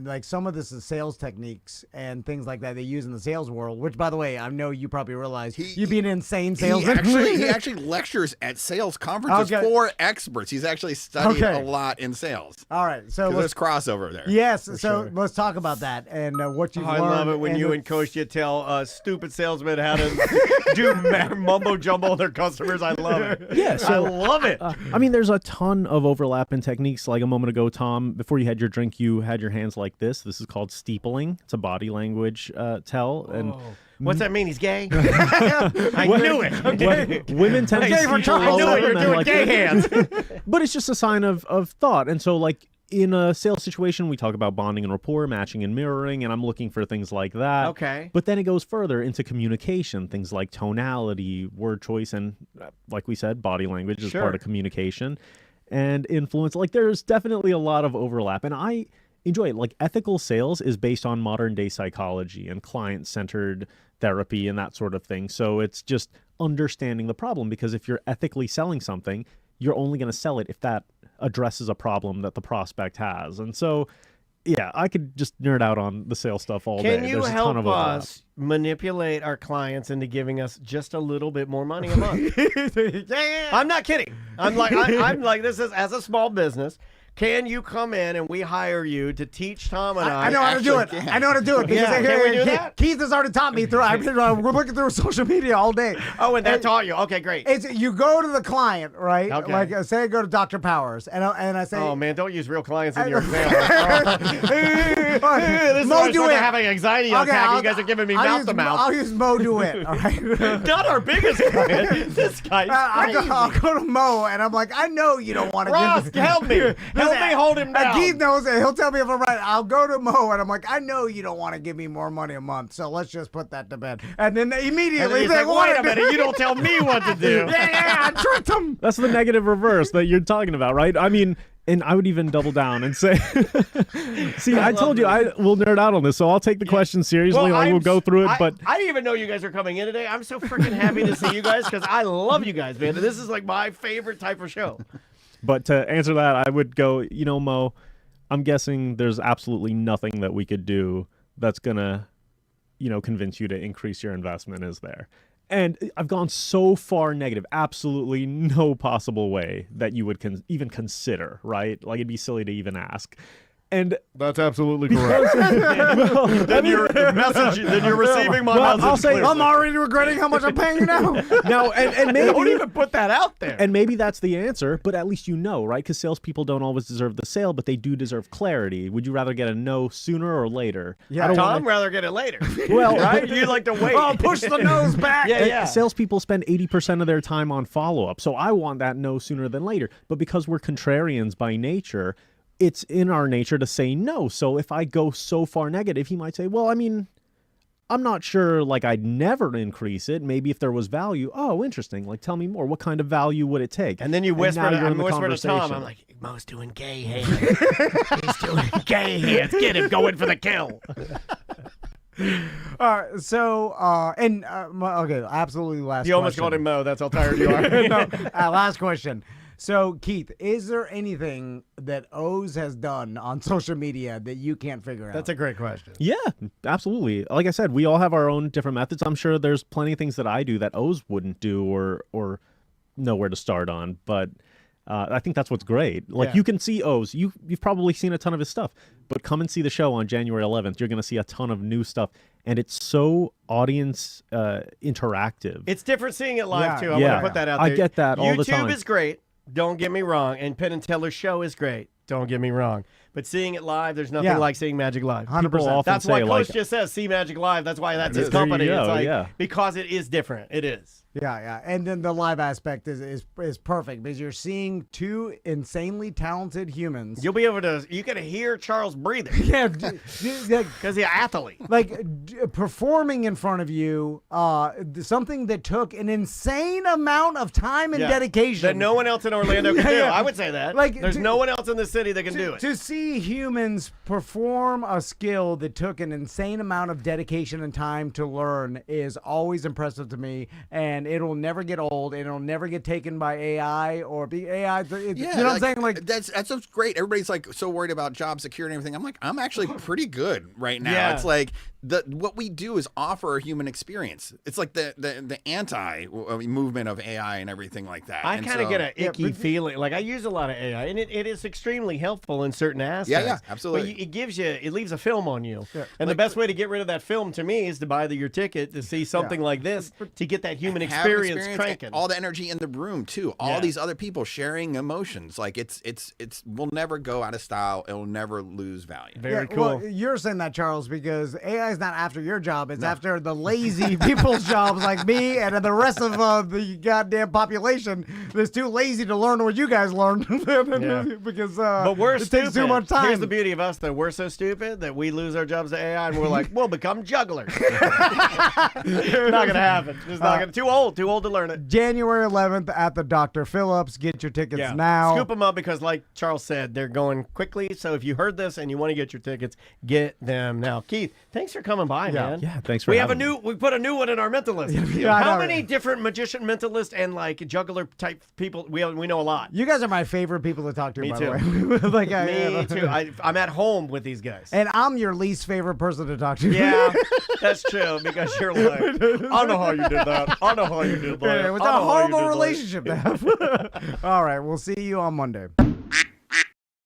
like some of this is sales techniques and things like that they use in the sales world. Which, by the way, I know you probably realize you'd be an insane salesman. He actually lectures at sales conferences for experts. He's actually studied a lot in sales. All right, so there's crossover there. Yes, so let's talk about that and what you've learned. I love it when you and Coach you tell stupid salesmen how to do mumbo jumbo on their customers. I love it. Yeah, so I love it. I mean, there's a ton of overlap in techniques. Like a moment ago, Tom, before you had your drink, you had your hands like this. This is called steepling. It's a body language tell. And what's that mean? He's gay? I knew it. Women tend to steeple I knew it. You're doing like gay hands. But it's just a sign of thought. And so, like, in a sales situation, we talk about bonding and rapport, matching and mirroring, and I'm looking for things like that. Okay. But then it goes further into communication, things like tonality, word choice, and like we said, body language is part of communication and influence. Like, there's definitely a lot of overlap, and I enjoy it. Like, ethical sales is based on modern day psychology and client-centered therapy and that sort of thing. So it's just understanding the problem, because if you're ethically selling something, you're only going to sell it if that addresses a problem that the prospect has. And so, yeah, I could just nerd out on the sales stuff all day. Can you There's a ton help of overlap. us manipulate our clients into giving us just a little bit more money a month? I'm not kidding. I'm like this is as a small business. Can you come in and we hire you to teach Tom and I know how to do it. I know how to do it. Because can we do that? Keith has already taught me through. I've been looking through social media all day. Oh, and that taught you. Okay, great. It's you go to the client, right? Okay. Like say I go to Dr. Powers, and I say, oh man, don't use real clients in your example. This is Mo why I'm having an anxiety attack. You guys are giving me mouth to mouth. I'll use Mo Do It. All right. Not our biggest client. This guy's crazy. I'll go to Mo, and I'm like, I know you don't want to Ross, give me. help me. Help me hold him down. Keith knows it. He'll tell me if I'm right. I'll go to Mo, and I'm like, I know you don't want to give me more money a month, so let's just put that to bed. And then immediately he's like, wait a minute, you don't tell me what to do. Yeah, I tricked him. That's the negative reverse that you're talking about, right? I mean, and I would even double down and say, see, I told you I will nerd out on this, so I'll take the question seriously. We'll go through it. But I didn't even know you guys are coming in today. I'm so freaking happy to see you guys because I love you guys, man. This is like my favorite type of show. But to answer that, I would go, Mo, I'm guessing there's absolutely nothing that we could do that's going to, convince you to increase your investment, is there? And I've gone so far negative, absolutely no possible way that you would even consider, right? Like, it'd be silly to even ask. And that's absolutely correct. Then you're receiving my message. I'll say, I'm already regretting how much I'm paying you now. No, and maybe don't even put that out there. And maybe that's the answer, but at least right? Because salespeople don't always deserve the sale, but they do deserve clarity. Would you rather get a no sooner or later? Yeah, Tom rather get it later. Well, right? You like to wait. Oh, push the nose back. Yeah. Salespeople spend 80% of their time on follow-up, so I want that no sooner than later. But because we're contrarians by nature, it's in our nature to say no. So if I go so far negative, he might say, well, I mean, I'm not sure, like, I'd never increase it. Maybe if there was value. Oh, interesting. Like, tell me more. What kind of value would it take? And then you whisper to Tom, I'm like, Mo's doing gay hands. He's doing gay hands. Get him going for the kill. Okay, absolutely last question. You almost called him Mo. That's how tired you are. No, last question. So, Keith, is there anything that O's has done on social media that you can't figure out? That's a great question. Yeah, absolutely. Like I said, we all have our own different methods. I'm sure there's plenty of things that I do that O's wouldn't do or know where to start on. But I think that's what's great. Like, you can see O's. You've probably seen a ton of his stuff. But come and see the show on January 11th. You're going to see a ton of new stuff. And it's so audience interactive. It's different seeing it live, too. I want to put that out there. I get that all the time. YouTube is great. Don't get me wrong. And Penn and Teller's show is great. Don't get me wrong. But seeing it live, there's nothing like seeing Magic Live. 100%. That's why Coach just says, see Magic Live. That's why that's his company. It's like, because it is different. It is. Yeah. And then the live aspect is perfect because you're seeing two insanely talented humans. You'll be able to, you can hear Charles breathing. Yeah. Because he's an athlete. Like performing in front of you, something that took an insane amount of time and dedication. That no one else in Orlando can do. I would say that. Like, there's no one else in the city that can do it. To see humans perform a skill that took an insane amount of dedication and time to learn is always impressive to me, and it'll never get old. It'll never get taken by AI or be AI. You know what I'm saying? Like that's great. Everybody's like so worried about job security and everything. I'm like, I'm actually pretty good right now. Yeah. It's like what we do is offer a human experience. It's like the anti movement of AI and everything like that. I kind of get an icky feeling. Like I use a lot of AI, and it is extremely helpful in certain aspects. Yeah, absolutely. But it leaves a film on you. Yeah. And the best way to get rid of that film to me is to buy your ticket to see something like this to get that human experience cranking. All the energy in the room too. All these other people sharing emotions. Like it's will never go out of style. It'll never lose value. Very cool. Well, you're saying that, Charles, because AI is not after your job. It's after the lazy people's jobs like me and the rest of the goddamn population that's too lazy to learn what you guys learned. Because but we're it stupid. takes too much time. Here's the beauty of us, though. We're so stupid that we lose our jobs to AI and we're like, we'll become jugglers. Not going to happen. It's not gonna, too old to learn it. January 11th at the Dr. Phillips. Get your tickets now. Scoop them up because, like Charles said, they're going quickly. So if you heard this and you want to get your tickets, get them now. Keith, thanks for coming by, man. Yeah, thanks for having me. We put a new one in our mental list. How many different magician, mentalist, and like juggler type people? We know a lot. You guys are my favorite people to talk to. Me by too. the way. Me too. I'm at home with these guys. And I'm your least favorite person to talk to. Yeah, that's true because you're like, I know how you did that. I know how you did that. It was a horrible relationship to have. All right, we'll see you on Monday.